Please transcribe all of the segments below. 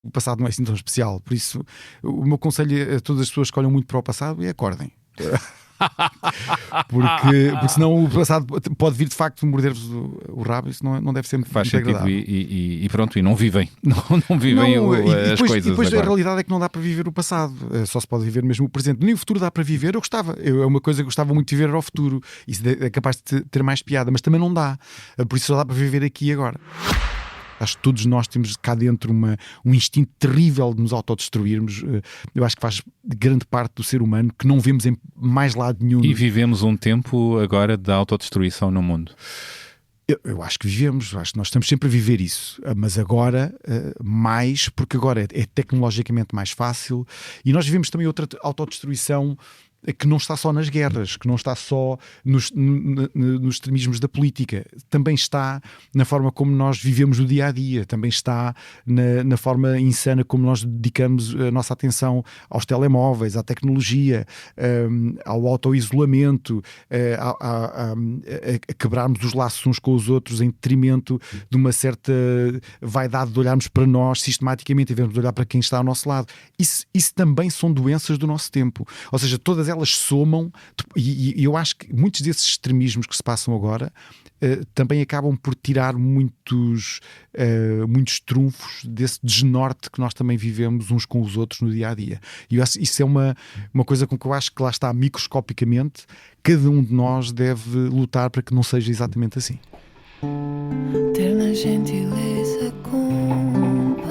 o passado não é assim tão especial. Por isso, o meu conselho a todas as pessoas que olham muito para o passado é acordem. Porque senão o passado pode vir de facto morder-vos o rabo. Isso não deve ser muito agradável. E pronto, e não vivem. Não vivem as coisas. E depois agora. A realidade é que não dá para viver o passado, só se pode viver mesmo o presente. Nem o futuro dá para viver. É uma coisa que eu gostava muito de viver, era o futuro. Isso é capaz de ter mais piada, mas também não dá. Por isso só dá para viver aqui e agora. Acho que todos nós temos cá dentro um instinto terrível de nos autodestruirmos. Eu acho que faz grande parte do ser humano, que não vemos em mais lado nenhum. E vivemos um tempo agora de autodestruição no mundo. Eu acho que vivemos, acho que nós estamos sempre a viver isso, mas agora mais, porque agora é tecnologicamente mais fácil, e nós vivemos também outra autodestruição que não está só nas guerras, que não está só nos extremismos da política, também está na forma como nós vivemos o dia-a-dia, também está na forma insana como nós dedicamos a nossa atenção aos telemóveis, à tecnologia, ao auto-isolamento, a quebrarmos os laços uns com os outros em detrimento de uma certa vaidade de olharmos para nós sistematicamente e vermos de olhar para quem está ao nosso lado. Isso também são doenças do nosso tempo. Ou seja, todas elas somam, e eu acho que muitos desses extremismos que se passam agora também acabam por tirar muitos trunfos desse desnorte que nós também vivemos uns com os outros no dia-a-dia. E isso é uma coisa com que eu acho que lá está, microscopicamente, cada um de nós deve lutar para que não seja exatamente assim. Ter na gentileza companhia,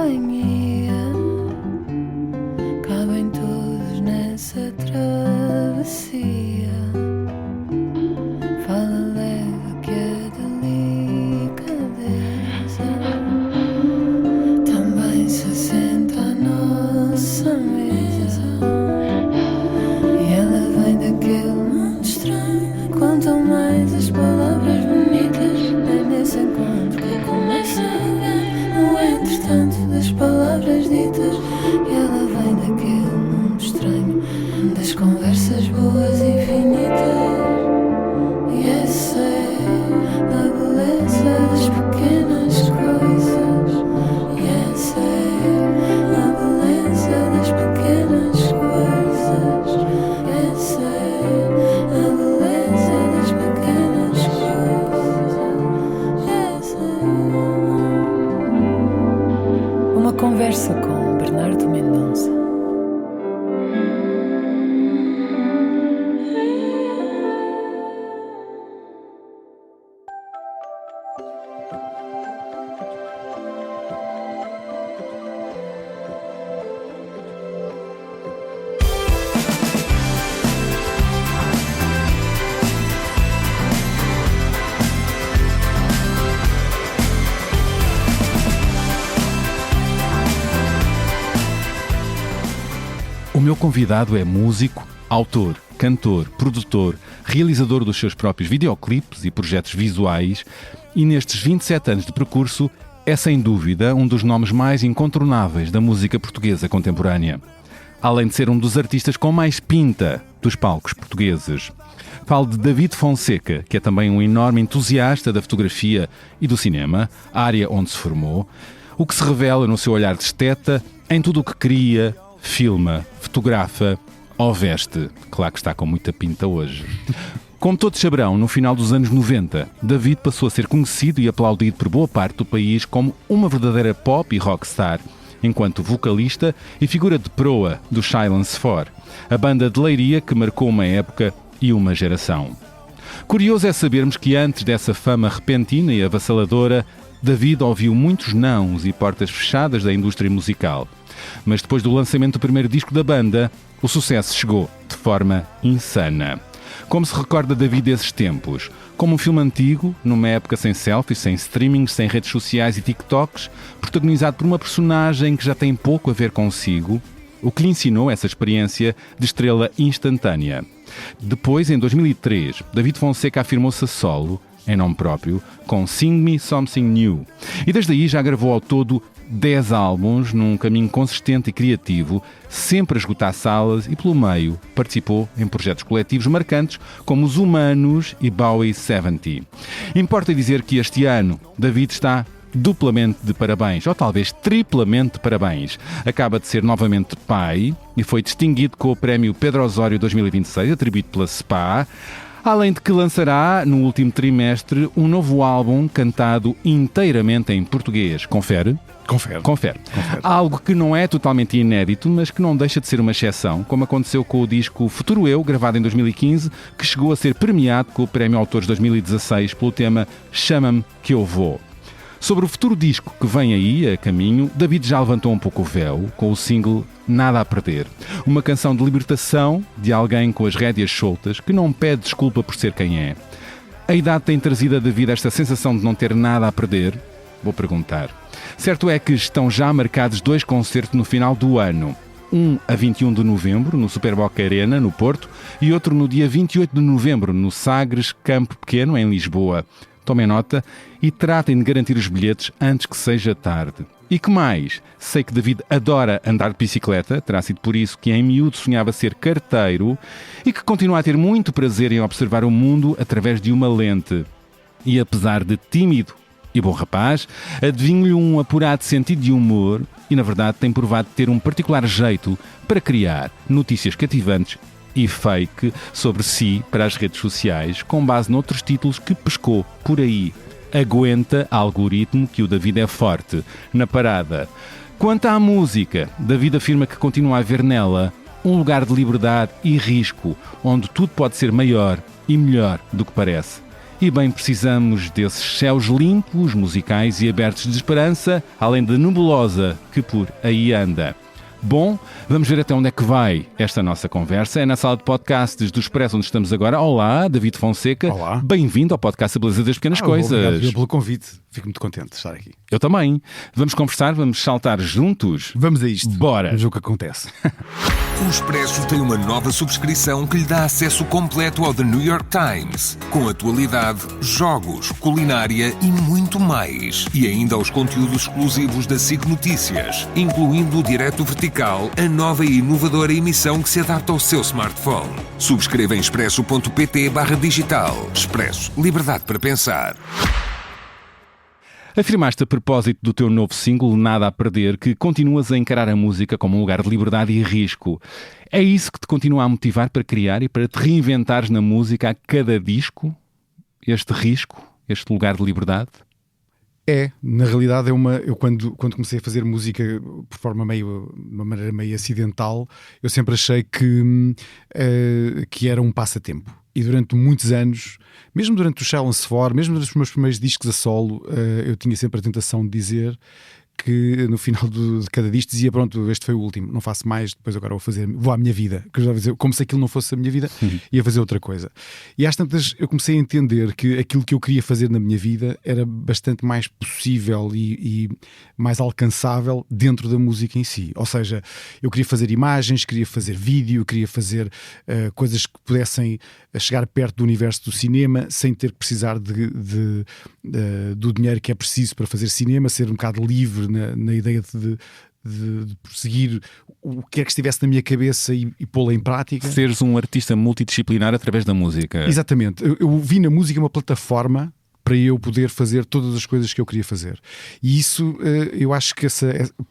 cabem todos nessa travessia. Fala leve que a delicadeza também se senta à nossa mesa. E ela vem daquele mundo estranho. Quanto mais as palavras bonitas, é nesse encontro que começa no entretanto das palavras ditas. E ela vem daquele mundo estranho das conversas boas e infinitas. E essa é a beleza das pequenas coisas. E essa é a beleza das pequenas coisas. Essa é a beleza das pequenas coisas. Uma conversa com Bernardo Mendonça. O meu convidado é músico, autor, cantor, produtor, realizador dos seus próprios videoclipes e projetos visuais, e nestes 27 anos de percurso é sem dúvida um dos nomes mais incontornáveis da música portuguesa contemporânea. Além de ser um dos artistas com mais pinta dos palcos portugueses. Falo de David Fonseca, que é também um enorme entusiasta da fotografia e do cinema, área onde se formou, o que se revela no seu olhar de esteta em tudo o que cria, filma, fotografa ou veste. Claro que está com muita pinta hoje. Como todos saberão, no final dos anos 90, David passou a ser conhecido e aplaudido por boa parte do país como uma verdadeira pop e rockstar, enquanto vocalista e figura de proa do Silence 4, a banda de Leiria que marcou uma época e uma geração. Curioso é sabermos que antes dessa fama repentina e avassaladora, David ouviu muitos nãos e portas fechadas da indústria musical. Mas depois do lançamento do primeiro disco da banda, o sucesso chegou de forma insana. Como se recorda David desses tempos? Como um filme antigo, numa época sem selfies, sem streamings, sem redes sociais e TikToks, protagonizado por uma personagem que já tem pouco a ver consigo, o que lhe ensinou essa experiência de estrela instantânea. Depois, em 2003, David Fonseca afirmou-se a solo, em nome próprio, com Sing Me Something New. E desde aí já gravou ao todo 10 álbuns num caminho consistente e criativo, sempre a esgotar salas e, pelo meio, participou em projetos coletivos marcantes como Os Humanos e Bowie 70. Importa dizer que este ano David está duplamente de parabéns, ou talvez triplamente de parabéns. Acaba de ser novamente pai e foi distinguido com o prémio Pedro Osório 2026, atribuído pela SPA, além de que lançará, no último trimestre, um novo álbum cantado inteiramente em português. Confere? Confere. Algo que não é totalmente inédito, mas que não deixa de ser uma exceção, como aconteceu com o disco Futuro Eu, gravado em 2015, que chegou a ser premiado com o Prémio Autores 2016 pelo tema Chama-me que eu vou. Sobre o futuro disco que vem aí, a caminho, David já levantou um pouco o véu com o single Nada a Perder. Uma canção de libertação de alguém com as rédeas soltas que não pede desculpa por ser quem é. A idade tem trazido a David esta sensação de não ter nada a perder? Vou perguntar. Certo é que estão já marcados 2 concertos no final do ano. Um a 21 de novembro, no Superboc Arena, no Porto, e outro no dia 28 de novembro, no Sagres Campo Pequeno, em Lisboa. Tomem nota e tratem de garantir os bilhetes antes que seja tarde. E que mais? Sei que David adora andar de bicicleta, terá sido por isso que em miúdo sonhava ser carteiro e que continua a ter muito prazer em observar o mundo através de uma lente. E apesar de tímido e bom rapaz, adivinho-lhe um apurado sentido de humor e, na verdade, tem provado ter um particular jeito para criar notícias cativantes e fake sobre si para as redes sociais, com base noutros títulos que pescou por aí. Aguenta algoritmo que o David é forte na parada. Quanto à música, David afirma que continua a ver nela um lugar de liberdade e risco, onde tudo pode ser maior e melhor do que parece. E bem precisamos desses céus limpos, musicais e abertos de esperança, além da nebulosa que por aí anda. Bom, vamos ver até onde é que vai esta nossa conversa. É na sala de podcasts do Expresso onde estamos agora. Olá, David Fonseca. Olá. Bem-vindo ao podcast A Beleza das Pequenas Coisas. Obrigado pelo convite. Fico muito contente de estar aqui. Eu também. Vamos conversar, vamos saltar juntos. Vamos a isto. Bora. Vamos ver o que acontece. O Expresso tem uma nova subscrição que lhe dá acesso completo ao The New York Times, com atualidade, jogos, culinária e muito mais. E ainda aos conteúdos exclusivos da SIC Notícias, incluindo o Direto Vertical, a nova e inovadora emissão que se adapta ao seu smartphone. Subscreva em expresso.pt/digital. Expresso. Liberdade para pensar. Afirmaste a propósito do teu novo single, Nada a Perder, que continuas a encarar a música como um lugar de liberdade e risco. É isso que te continua a motivar para criar e para te reinventares na música a cada disco? Este risco? Este lugar de liberdade? Na realidade eu quando comecei a fazer música por forma de uma maneira meio acidental, eu sempre achei que era um passatempo. E durante muitos anos, mesmo durante o Silence 4, mesmo durante os meus primeiros discos a solo, eu tinha sempre a tentação de dizer que no final de cada disco dizia: pronto, este foi o último, não faço mais, depois agora vou à minha vida. Como se aquilo não fosse a minha vida, ia fazer outra coisa. E às tantas eu comecei a entender que aquilo que eu queria fazer na minha vida era bastante mais possível e mais alcançável dentro da música em si. Ou seja, eu queria fazer imagens, queria fazer vídeo, queria fazer coisas que pudessem chegar perto do universo do cinema sem ter que precisar do dinheiro que é preciso para fazer cinema, ser um bocado livre na ideia de prosseguir o que é que estivesse na minha cabeça e pô-la em prática. Seres um artista multidisciplinar através da música. Exatamente. Eu vi na música uma plataforma para eu poder fazer todas as coisas que eu queria fazer. E isso, eu acho que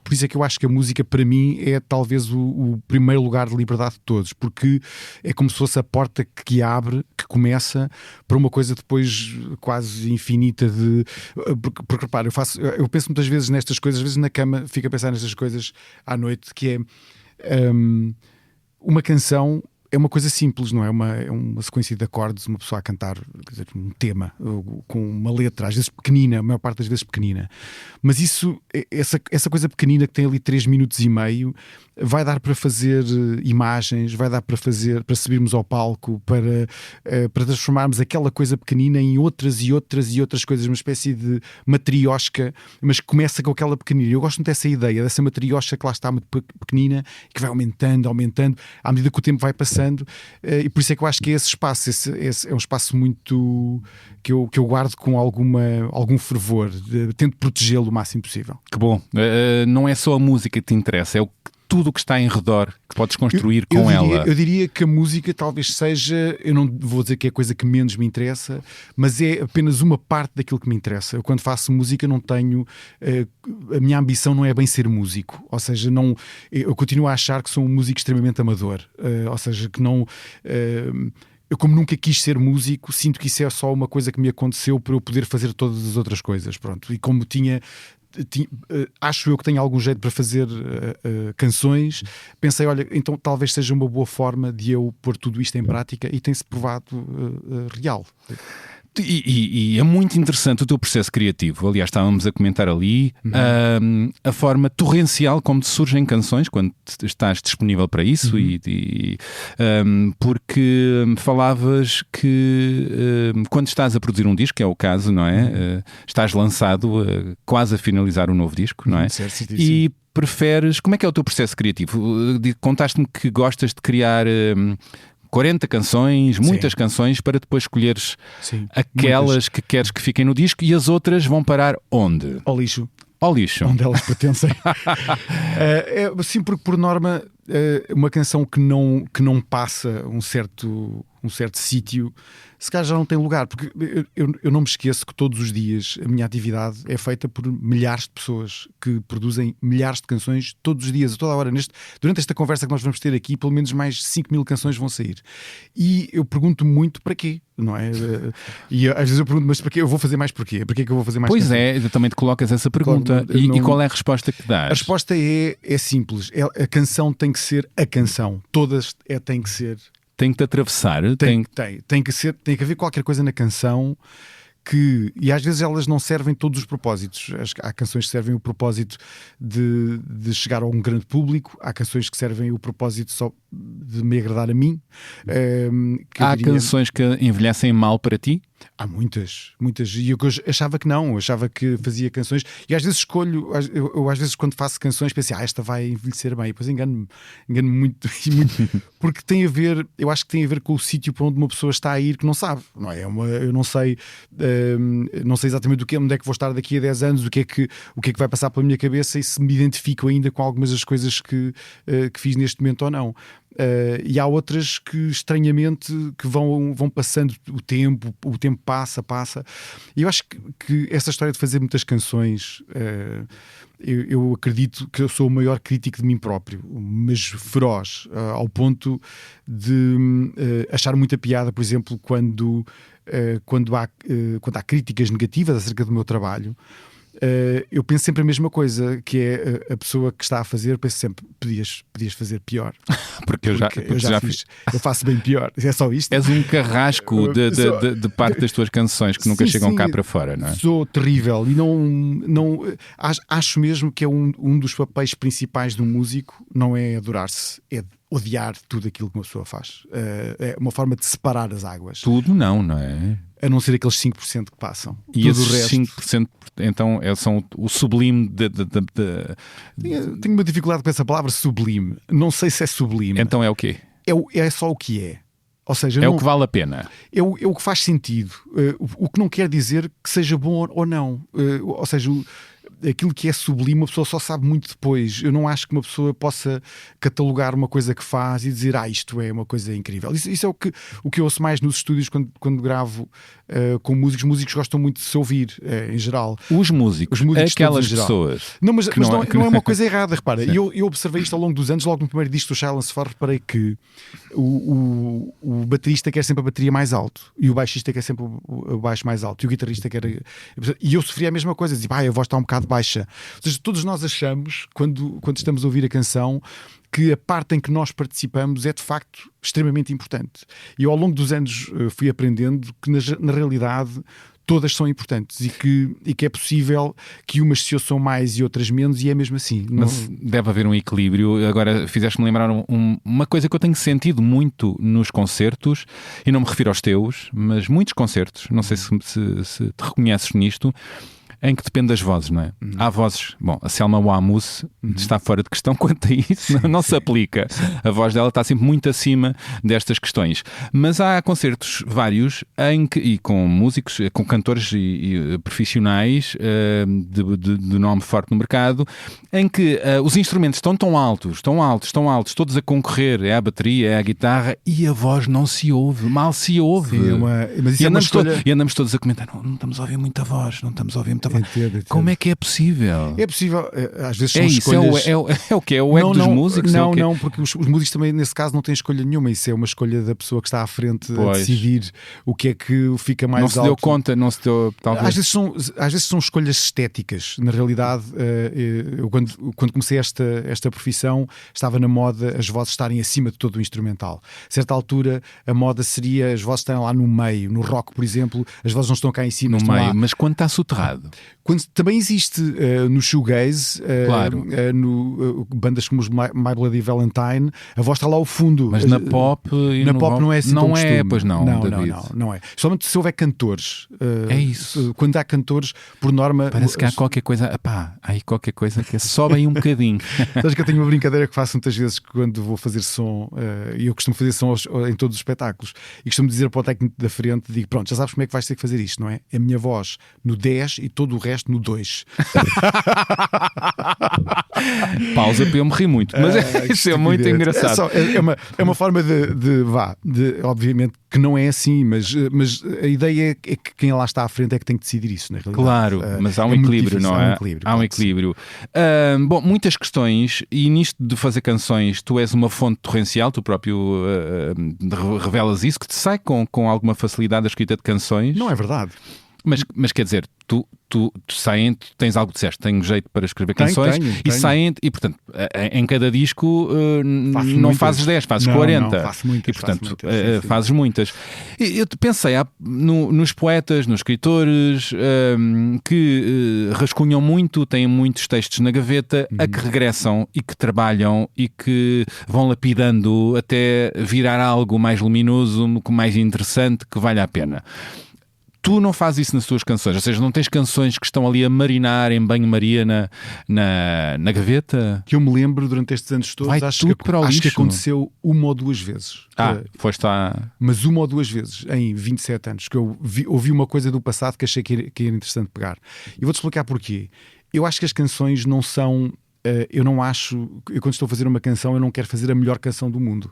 por isso é que eu acho que a música para mim é talvez o primeiro lugar de liberdade de todos, porque é como se fosse a porta que abre, que começa para uma coisa depois quase infinita porque repara, eu penso muitas vezes nestas coisas, às vezes na cama fico a pensar nestas coisas à noite, que é uma canção. É uma coisa simples, não é? É uma sequência de acordes, uma pessoa a cantar, quer dizer, um tema com uma letra, às vezes pequenina, a maior parte das vezes pequenina. Mas essa coisa pequenina que tem ali 3 minutos e meio vai dar para fazer imagens, vai dar para subirmos ao palco, para transformarmos aquela coisa pequenina em outras e outras e outras coisas, uma espécie de matriosca, mas que começa com aquela pequenina. Eu gosto muito dessa ideia, dessa matriosca que lá está muito pequenina, que vai aumentando, à medida que o tempo vai passando, e por isso é que eu acho que esse espaço esse é um espaço muito que eu guardo com algum fervor, tento protegê-lo o máximo possível. Que bom. Não é só a música que te interessa, é o que tudo o que está em redor que podes construir com ela? Eu diria que a música talvez seja, eu não vou dizer que é a coisa que menos me interessa, mas é apenas uma parte daquilo que me interessa. Eu, quando faço música, não tenho, a minha ambição não é bem ser músico, ou seja, não, eu continuo a achar que sou um músico extremamente amador, ou seja, que não... Eu, como nunca quis ser músico, sinto que isso é só uma coisa que me aconteceu para eu poder fazer todas as outras coisas, pronto. E como acho eu que tenho algum jeito para fazer canções, pensei, olha, então talvez seja uma boa forma de eu pôr tudo isto em prática, e tem-se provado real. E é muito interessante o teu processo criativo. Aliás, estávamos a comentar ali a forma torrencial como te surgem canções quando estás disponível para isso. Porque falavas que quando estás a produzir um disco, que é o caso, não é? Estás lançado, quase a finalizar um novo disco, não é? Certo, e preferes... Como é que é o teu processo criativo? Contaste-me que gostas de criar... 40 canções, muitas canções, para depois escolheres aquelas que queres que fiquem no disco, e as outras vão parar onde? Ao lixo. Ao lixo. Onde elas pertencem. Sim, porque por norma uma canção que não passa um certo sítio, se calhar já não tem lugar, porque eu não me esqueço que todos os dias a minha atividade é feita por milhares de pessoas que produzem milhares de canções todos os dias, a toda a hora. Durante esta conversa que nós vamos ter aqui, pelo menos mais 5.000 canções vão sair. E eu pergunto muito para quê, não é? E às vezes eu pergunto, mas para quê? Eu vou fazer mais porquê? Para que é que eu vou fazer mais? Pois canções? Também te colocas essa pergunta. Claro, e qual é a resposta que dás? A resposta é simples. A canção tem que ser a canção. Todas têm que ser... Tem que te atravessar? Tem que haver qualquer coisa na canção e às vezes elas não servem todos os propósitos. Há canções que servem o propósito de chegar a um grande público, há canções que servem o propósito só de me agradar a mim. Há canções que envelhecem mal para ti? Há muitas. E eu achava que não, achava que fazia canções, e às vezes escolho, eu às vezes quando faço canções penso, esta vai envelhecer bem, e depois engano-me muito, porque tem a ver, eu acho que tem a ver com o sítio para onde uma pessoa está a ir, que não sabe, não é? Eu não sei exatamente onde é que vou estar daqui a 10 anos, o que é que vai passar pela minha cabeça, e se me identifico ainda com algumas das coisas que fiz neste momento ou não. E há outras que estranhamente que vão passando o tempo passa, e eu acho que essa história de fazer muitas canções, eu acredito que eu sou o maior crítico de mim próprio, mas feroz, ao ponto de achar muita piada, por exemplo, quando há críticas negativas acerca do meu trabalho. Eu penso sempre a mesma coisa, que é a pessoa que está a fazer, penso sempre, podias fazer pior. Porque eu já fiz. Eu faço bem pior. É só isto. És um carrasco de parte das tuas canções que nunca chegam cá para fora, não é? Sou terrível e não acho mesmo que é um dos papéis principais de um músico, não é adorar-se, é odiar tudo aquilo que uma pessoa faz. É uma forma de separar as águas. Tudo não é? A não ser aqueles 5% que passam. E todo esses o resto... 5% então são o sublime Tenho uma dificuldade com essa palavra sublime. Não sei se é sublime. Então é o quê? É só o que é. Ou seja, é o que vale a pena. É o que faz sentido. O que não quer dizer que seja bom ou não. Ou seja, aquilo que é sublime, a pessoa só sabe muito depois. Eu não acho que uma pessoa possa catalogar uma coisa que faz e dizer, isto é uma coisa incrível. Isso é o que eu ouço mais nos estúdios quando gravo com músicos. Os músicos gostam muito de se ouvir, em geral. Os músicos aquelas pessoas. Não, mas não é uma coisa errada, repara. Eu observei isto ao longo dos anos. Logo no primeiro disco do Silence Far, reparei que o baterista quer sempre a bateria mais alto, e o baixista quer sempre o baixo mais alto, e o guitarrista quer... E eu sofria a mesma coisa, dizia, a voz está um bocado baixa. Ou seja, todos nós achamos, quando estamos a ouvir a canção, que a parte em que nós participamos é de facto extremamente importante. E eu, ao longo dos anos, fui aprendendo que na realidade todas são importantes, e que é possível que umas se ouçam mais e outras menos, e é mesmo assim. Mas deve haver um equilíbrio. Agora fizeste-me lembrar uma coisa que eu tenho sentido muito nos concertos, e não me refiro aos teus, mas muitos concertos, não sei se te reconheces nisto. em que depende das vozes, não é? Há vozes, bom, a Selma Wamus está fora de questão quanto a isso, não se aplica. A voz dela está sempre muito acima destas questões. Mas há concertos vários em que, e com músicos, com cantores e profissionais de nome forte no mercado, em que os instrumentos estão tão altos, todos a concorrer, é a bateria, é a guitarra, e a voz não se ouve, mal se ouve. Sim, mas isso E andamos todos a comentar, não estamos a ouvir muita voz, não estamos a ouvir muita voz. Entendo. Como é que é possível? É possível, às vezes são É isso, escolhas... é o que é o ego dos músicos? Não, porque os músicos também nesse caso não têm escolha nenhuma, isso é uma escolha da pessoa que está à frente a decidir o que é que fica mais alto. Não se deu conta, não se deu... Talvez. Às vezes são escolhas estéticas. Na realidade, eu quando comecei esta profissão, estava na moda as vozes estarem acima de todo o instrumental. A certa altura, a moda seria as vozes estarem lá no meio. No rock, por exemplo, as vozes não estão cá em cima, no estão meio, lá. Mas quando está soterrado. Também existe no shoegaze, claro. No bandas como os My Bloody Valentine, a voz está lá ao fundo. Mas na pop e na no pop rock, não é assim não como é, costume. pois não, não é. Somente se houver cantores. É isso. Quando há cantores, por norma. Parece que há qualquer coisa. Aí qualquer coisa que sobe aí um bocadinho. Sabes que eu tenho uma brincadeira que faço muitas vezes quando vou fazer som, e eu costumo fazer som em todos os espetáculos, e costumo dizer para o técnico da frente: digo, pronto, já sabes como é que vais ter que fazer isto, não é? É a minha voz no 10 e todo o resto no 2. Pausa para eu me rir muito, mas isso é muito engraçado. É uma forma de obviamente que não é assim, mas a ideia é que quem lá está à frente é que tem que decidir isso, na realidade. Claro, mas há um equilíbrio, não é? Há um equilíbrio. Bom, muitas questões, e nisto de fazer canções, tu és uma fonte torrencial, tu próprio revelas isso, que te sai com alguma facilidade a escrita de canções. Não é verdade. Mas quer dizer, tu tens algo que disseste, tenho jeito para escrever canções, e saem, e portanto, em cada disco não fazes 10, fazes 40. Não, faço muitas, e portanto, sim. fazes muitas. Eu pensei nos poetas, nos escritores que rascunham muito, têm muitos textos na gaveta, a que regressam e que trabalham e que vão lapidando até virar algo mais luminoso, mais interessante, que vale a pena. Tu não fazes isso nas tuas canções, ou seja, não tens canções que estão ali a marinar em banho-maria na gaveta? Que eu me lembro durante estes anos todos, acho que aconteceu uma ou duas vezes. Mas uma ou duas vezes em 27 anos que eu ouvi uma coisa do passado que achei que era interessante pegar. E vou-te explicar porquê. Eu acho que as canções não são... eu quando estou a fazer uma canção, eu não quero fazer a melhor canção do mundo.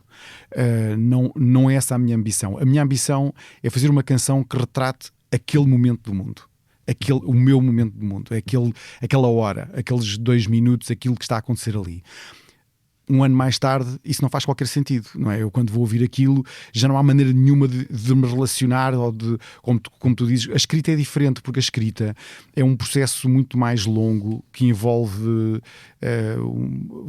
Não é essa a minha ambição. A minha ambição é fazer uma canção que retrate aquele momento do mundo. O meu momento do mundo. Aquela hora, aqueles 2 minutos, aquilo que está a acontecer ali. Um ano mais tarde, isso não faz qualquer sentido, não é? Eu quando vou ouvir aquilo, já não há maneira nenhuma de me relacionar, ou como tu dizes, a escrita é diferente, porque a escrita é um processo muito mais longo, que envolve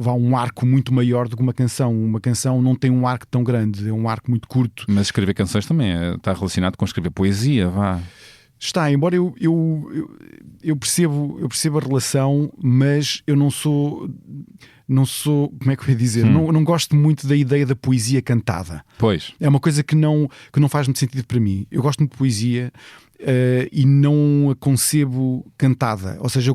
um arco muito maior do que uma canção. Uma canção não tem um arco tão grande, é um arco muito curto. Mas escrever canções também está relacionado com escrever poesia, Está, embora eu percebo a relação, mas eu não sou, como é que eu ia dizer? Não gosto muito da ideia da poesia cantada. Pois. É uma coisa que não faz muito sentido para mim. Eu gosto muito de poesia e não a concebo cantada. Ou seja,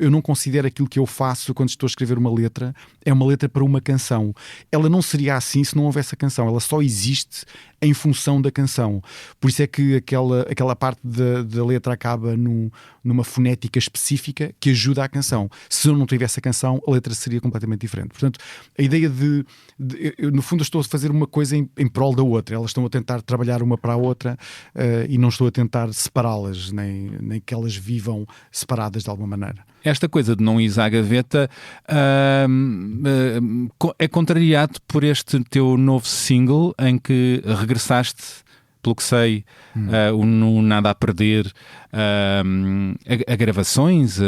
eu não considero aquilo que eu faço quando estou a escrever uma letra é uma letra para uma canção. Ela não seria assim se não houvesse a canção. Ela só existe em função da canção. Por isso é que aquela parte da letra acaba numa fonética específica que ajuda a canção. Se eu não tivesse a canção, a letra seria completamente diferente. Portanto, a ideia eu, no fundo, estou a fazer uma coisa em prol da outra. Elas estão a tentar trabalhar uma para a outra e não estou a tentar separá-las, nem que elas vivam separadas de alguma maneira. Esta coisa de não ir à gaveta é contrariado por este teu novo single em que regressaste, pelo que sei, no Nada a Perder, a gravações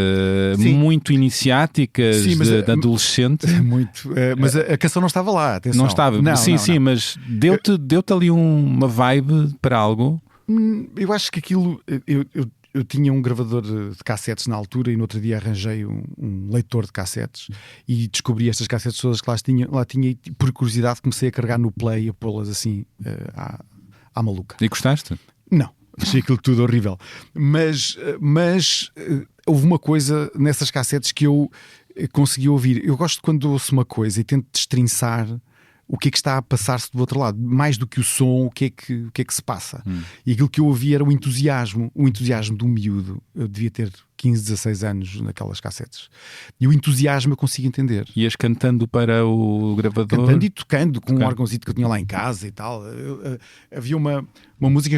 muito iniciáticas. Sim, de adolescente. Muito, mas a canção não estava lá, atenção. Não estava, não, mas deu-te ali uma vibe para algo? Eu acho que aquilo... Eu tinha um gravador de cassetes na altura e no outro dia arranjei um leitor de cassetes e descobri estas cassetes todas que lá tinha e por curiosidade comecei a carregar no play e a pô-las assim à maluca. E gostaste? Não. Achei aquilo tudo horrível. Mas houve uma coisa nessas cassetes que eu consegui ouvir. Eu gosto quando ouço uma coisa e tento destrinçar o que é que está a passar-se do outro lado, mais do que o som, o que é que se passa. E aquilo que eu ouvi era o entusiasmo de um miúdo. Eu devia ter 15, 16 anos naquelas cassetes. E o entusiasmo eu consigo entender. Ias cantando para o gravador? Cantando e tocando com um órgãozito que eu tinha lá em casa e tal. Havia uma música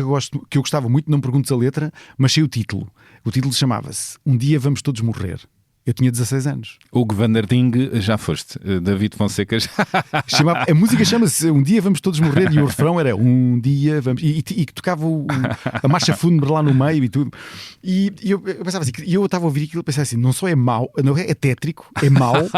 que eu gostava muito, não me perguntes a letra, mas sei o título. O título chamava-se Um Dia Vamos Todos Morrer. Eu tinha 16 anos. Hugo van der Ding, já foste. David Fonseca já... A música chama-se Um Dia Vamos Todos Morrer e o refrão era Um Dia Vamos... E que tocava a marcha fúnebre lá no meio e tudo. E eu pensava assim, e eu estava a ouvir aquilo e pensava assim, não só é mau, não é tétrico, é mau,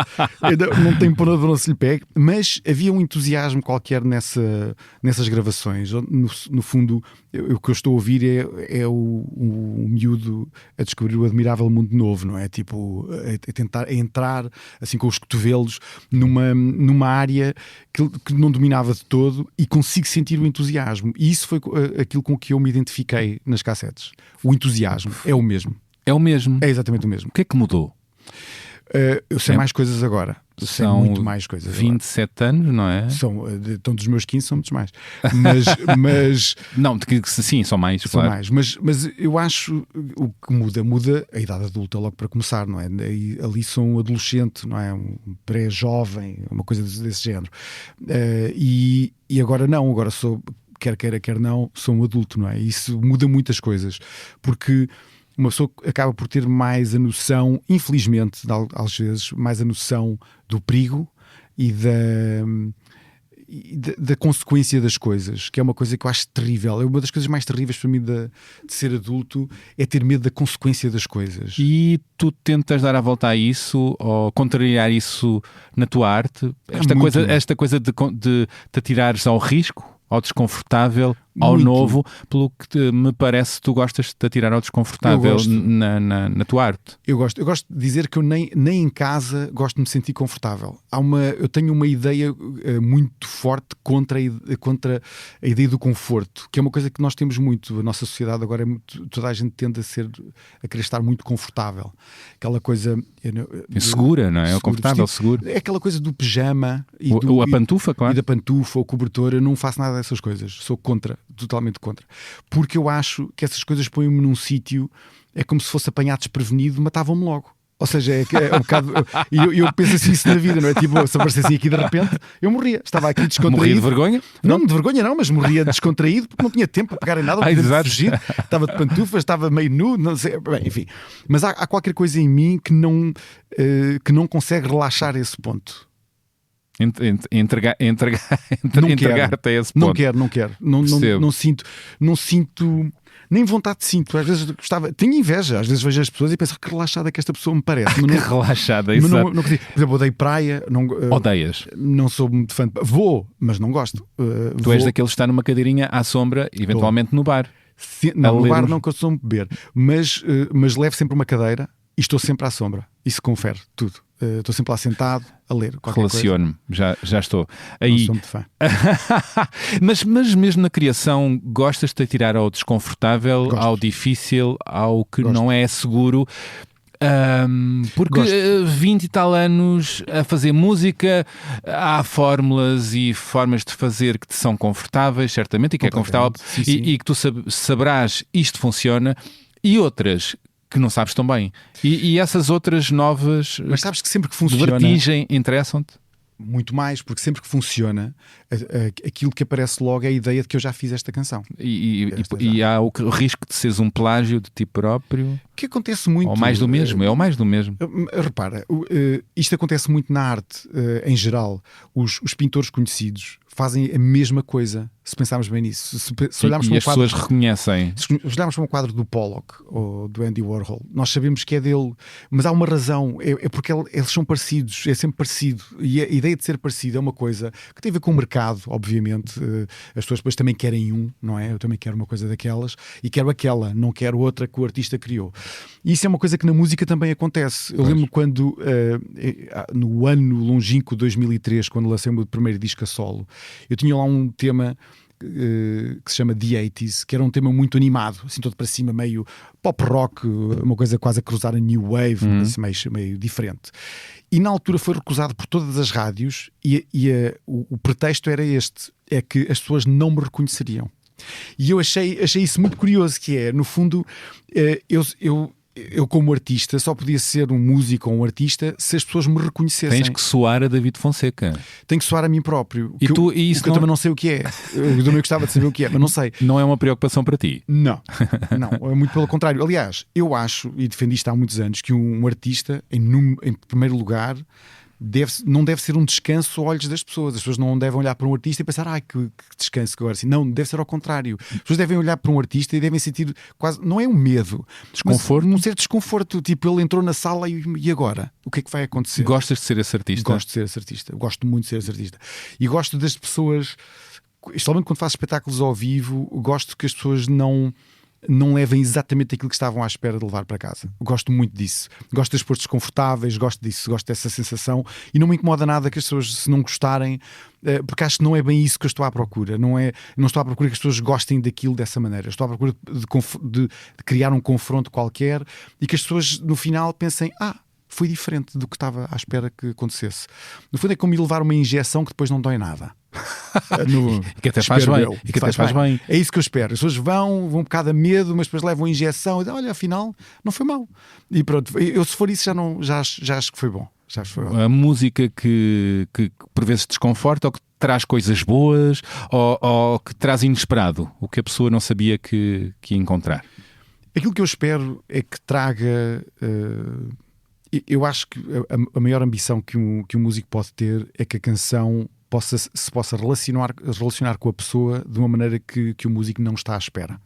não tem por onde não se lhe pegue, mas havia um entusiasmo qualquer nessas gravações. No fundo, o que eu estou a ouvir é o miúdo a descobrir o admirável mundo novo, não é? Tipo... a tentar entrar assim com os cotovelos numa área que não dominava de todo e consigo sentir o entusiasmo. E isso foi aquilo com que eu me identifiquei nas cassetes. O entusiasmo é o mesmo. É o mesmo? É exatamente o mesmo. O que é que mudou? Eu sei mais coisas agora. Sei muito mais coisas 27 agora. Anos, não é? Então dos meus 15 são muitos mais. Mas não, sim, são mais, são claro. mais. Mas eu acho o que muda a idade adulta logo para começar, não é? Ali sou um adolescente, não é? Um pré-jovem, uma coisa desse género. E agora não, agora sou, quer queira, quer não, sou um adulto, não é? Isso muda muitas coisas, porque uma pessoa acaba por ter mais a noção, infelizmente, às vezes, mais a noção do perigo e da consequência das coisas, que é uma coisa que eu acho terrível. É uma das coisas mais terríveis para mim de ser adulto, é ter medo da consequência das coisas. E tu tentas dar a volta a isso ou contrariar isso na tua arte? Esta coisa de te atirares ao risco, ao desconfortável, ao muito. Novo, pelo que me parece tu gostas de te atirar ao desconfortável na tua arte. Eu gosto de dizer que eu nem em casa gosto de me sentir confortável. Eu tenho uma ideia muito forte contra a ideia do conforto, que é uma coisa que nós temos muito. A nossa sociedade agora toda a gente tende a querer estar muito confortável. Aquela coisa... segura, não é? Confortável, seguro. É aquela coisa do pijama e a pantufa, claro. E da pantufa, o cobertor. Eu não faço nada dessas coisas. Sou totalmente contra. Porque eu acho que essas coisas põem-me num sítio, é como se fosse apanhado desprevenido, matavam-me logo. Ou seja, é um bocado. Eu penso assim isso na vida, não é? Tipo, se aparecesse aqui de repente, eu morria. Estava aqui descontraído. Morria de vergonha? Não, de vergonha não, mas morria descontraído porque não tinha tempo para pegar em nada, para fugir. Estava de pantufas, estava meio nu, não sei. Bem, enfim. Mas há qualquer coisa em mim que não consegue relaxar a esse ponto. Entregar-te a esse ponto. Não quero. Não sinto. Nem vontade sinto. Às vezes gostava. Tenho inveja. Às vezes vejo as pessoas e penso que relaxada que esta pessoa me parece. Que relaxada, isso. Por exemplo, odeio praia. Odeias? Não sou muito fã. Vou, mas não gosto. Tu és daqueles que está numa cadeirinha à sombra, eventualmente no bar. Não, no bar não costumo beber. Mas levo sempre uma cadeira e estou sempre à sombra. Isso confere tudo. Estou sempre lá sentado a ler. Relaciono-me, já estou. Aí... Não sou muito fã. mas mesmo na criação, gostas de tirar ao desconfortável, Gosto. ao difícil, ao que Gosto. não é seguro? Porque 20 e tal anos a fazer música, há fórmulas e formas de fazer que te são confortáveis, certamente, e que é confortável, sim. E que tu saberás isto funciona, e outras que não sabes tão bem. E essas outras novas, mas sabes que sempre que de funciona, vertigem, interessam-te? muito mais, porque sempre que funciona, aquilo que aparece logo é a ideia de que eu já fiz esta canção. E há o risco de seres um plágio de ti próprio? Que acontece muito. Ou mais do mesmo, é o mais do mesmo. Repara, isto acontece muito na arte em geral. Os pintores conhecidos fazem a mesma coisa, se pensarmos bem nisso. Se olharmos para as pessoas reconhecem. Se olharmos para um quadro do Pollock ou do Andy Warhol, nós sabemos que é dele, mas há uma razão, é porque eles são parecidos, é sempre parecido, e a ideia de ser parecido é uma coisa que tem a ver com o mercado, obviamente. As pessoas depois também querem não é? Eu também quero uma coisa daquelas e quero aquela, não quero outra que o artista criou. E isso é uma coisa que na música também acontece. Eu lembro quando, no ano longínquo 2003, quando lancei o meu primeiro disco a solo, eu tinha lá um tema que se chama The 80s, que era um tema muito animado, assim todo para cima, meio pop rock, uma coisa quase a cruzar a new wave, assim, meio diferente. E na altura foi recusado por todas as rádios o pretexto era este, é que as pessoas não me reconheceriam. E eu achei isso muito curioso, que é, no fundo, eu como artista só podia ser um músico ou um artista se as pessoas me reconhecessem. Tens que soar a David Fonseca. Tenho que soar a mim próprio. E isso eu também não sei o que é. Eu também gostava de saber o que é, mas não sei. Não é uma preocupação para ti? Não, é muito pelo contrário. Aliás, eu acho, e defendi isto há muitos anos, que um artista, em primeiro lugar, não deve ser um descanso aos olhos das pessoas. As pessoas não devem olhar para um artista e pensar, que descanso que agora assim. Não, deve ser ao contrário. As pessoas devem olhar para um artista e devem sentir quase, não é um medo, desconforto, um certo desconforto, tipo, ele entrou na sala e agora? O que é que vai acontecer? Gostas de ser esse artista? Gosto de ser esse artista, gosto muito de ser esse artista. E gosto das pessoas, especialmente quando faço espetáculos ao vivo, gosto que as pessoas não levem exatamente aquilo que estavam à espera de levar para casa. Gosto muito disso. Gosto das pessoas desconfortáveis, gosto disso, gosto dessa sensação, e não me incomoda nada que as pessoas, se não gostarem, porque acho que não é bem isso que eu estou à procura. Não estou à procura que as pessoas gostem daquilo dessa maneira. Estou à procura de criar um confronto qualquer e que as pessoas no final pensem, foi diferente do que estava à espera que acontecesse. No fundo é como me levar uma injeção que depois não dói nada. Que até faz bem. E que até faz bem. É isso que eu espero. As pessoas vão um bocado a medo, mas depois levam a injeção e dizem, olha, afinal não foi mal. E pronto, eu se for isso já acho que foi bom. A música que por vezes desconforta, ou que traz coisas boas, ou que traz inesperado, o que a pessoa não sabia que ia encontrar. Aquilo que eu espero é que traga... eu acho que a maior ambição que um músico pode ter é que a canção se possa relacionar com a pessoa de uma maneira que o músico não está à espera.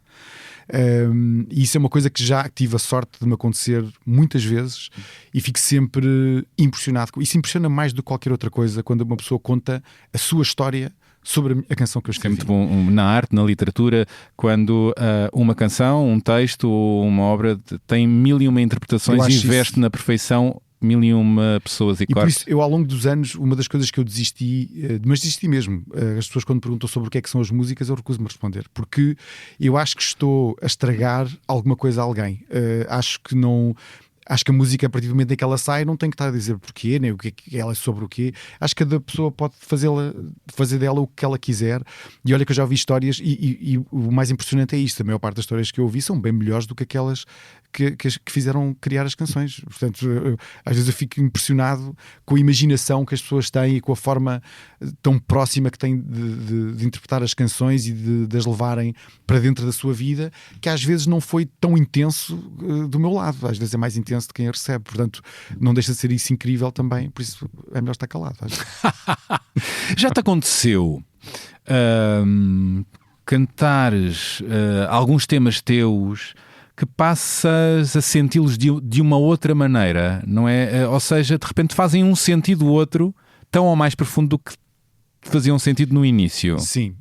E isso é uma coisa que já tive a sorte de me acontecer muitas vezes e fico sempre impressionado. Isso impressiona mais do que qualquer outra coisa quando uma pessoa conta a sua história sobre a canção que eu escrevi. É muito bom na arte, na literatura, quando uma canção, um texto ou uma obra tem 1001 interpretações e veste na perfeição 1001 pessoas e corpos. Por isso, eu ao longo dos anos, uma das coisas que eu desisti, mas desisti mesmo, as pessoas quando perguntam sobre o que é que são as músicas, eu recuso-me a responder, porque eu acho que estou a estragar alguma coisa a alguém. Acho que a música, a partir do momento em que ela sai, não tem que estar a dizer porquê, nem o que é que ela é sobre o quê. Acho que cada pessoa pode fazer dela o que ela quiser. E olha que eu já ouvi histórias, e o mais impressionante é isto: a maior parte das histórias que eu ouvi são bem melhores do que aquelas que fizeram criar as canções. Portanto, às vezes eu fico impressionado com a imaginação que as pessoas têm e com a forma tão próxima que têm de interpretar as canções e de as levarem para dentro da sua vida, que às vezes não foi tão intenso do meu lado. Às vezes é mais intenso de quem a recebe. Portanto, não deixa de ser isso incrível também. Por isso é melhor estar calado. Já te aconteceu cantares alguns temas teus que passas a senti-los de uma outra maneira, não é? Ou seja, de repente fazem um sentido outro tão ou mais profundo do que faziam sentido no início. Sim,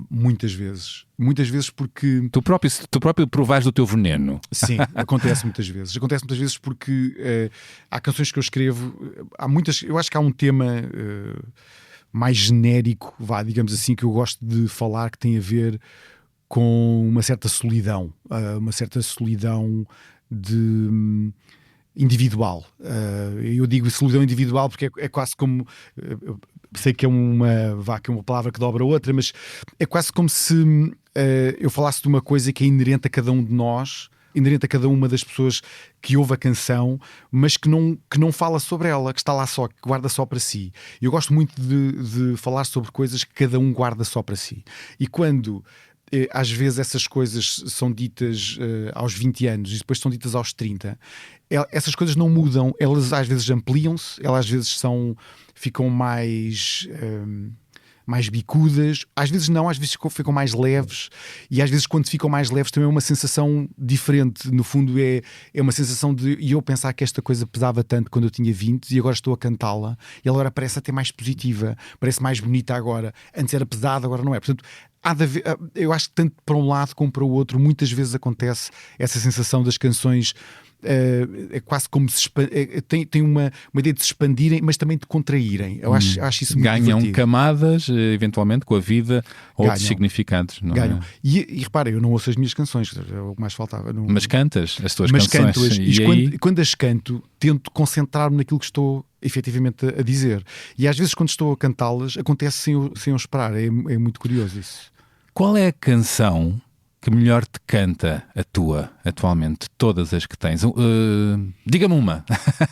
muitas vezes porque... Tu próprio provares do teu veneno. Sim, acontece muitas vezes porque há canções que eu escrevo, há muitas, eu acho que há um tema mais genérico, digamos assim, que eu gosto de falar, que tem a ver com uma certa solidão individual. Eu digo solidão individual porque é quase como, sei que é uma palavra que dobra outra, mas é quase como se eu falasse de uma coisa que é inerente a cada um de nós, inerente a cada uma das pessoas que ouve a canção, mas que não fala sobre ela, que está lá só, que guarda só para si. Eu gosto muito de falar sobre coisas que cada um guarda só para si. E quando às vezes essas coisas são ditas aos 20 anos e depois são ditas aos 30, essas coisas não mudam, elas às vezes ampliam-se, elas às vezes ficam mais bicudas, às vezes não, às vezes ficam mais leves, e às vezes quando ficam mais leves também é uma sensação diferente. No fundo é uma sensação de eu pensar que esta coisa pesava tanto quando eu tinha 20 e agora estou a cantá-la e ela agora parece até mais positiva, parece mais bonita agora, antes era pesada, agora não é. Portanto, eu acho que tanto para um lado como para o outro muitas vezes acontece essa sensação das canções é quase como se tem uma ideia de se expandirem, mas também de contraírem. Eu acho isso muito Ganham divertido. camadas, eventualmente, com a vida, outros significados. Não Ganham. é? E repara, eu não ouço as minhas canções, é o que mais faltava. Não... Mas cantas as tuas Mas canções. canto-as. E E aí, quando as canto, tento concentrar-me naquilo que estou efetivamente a dizer. E às vezes, quando estou a cantá-las, acontece sem eu esperar. É muito curioso isso. qual é a canção que melhor te canta a tua, atualmente? Todas as que tens. Diga-me uma.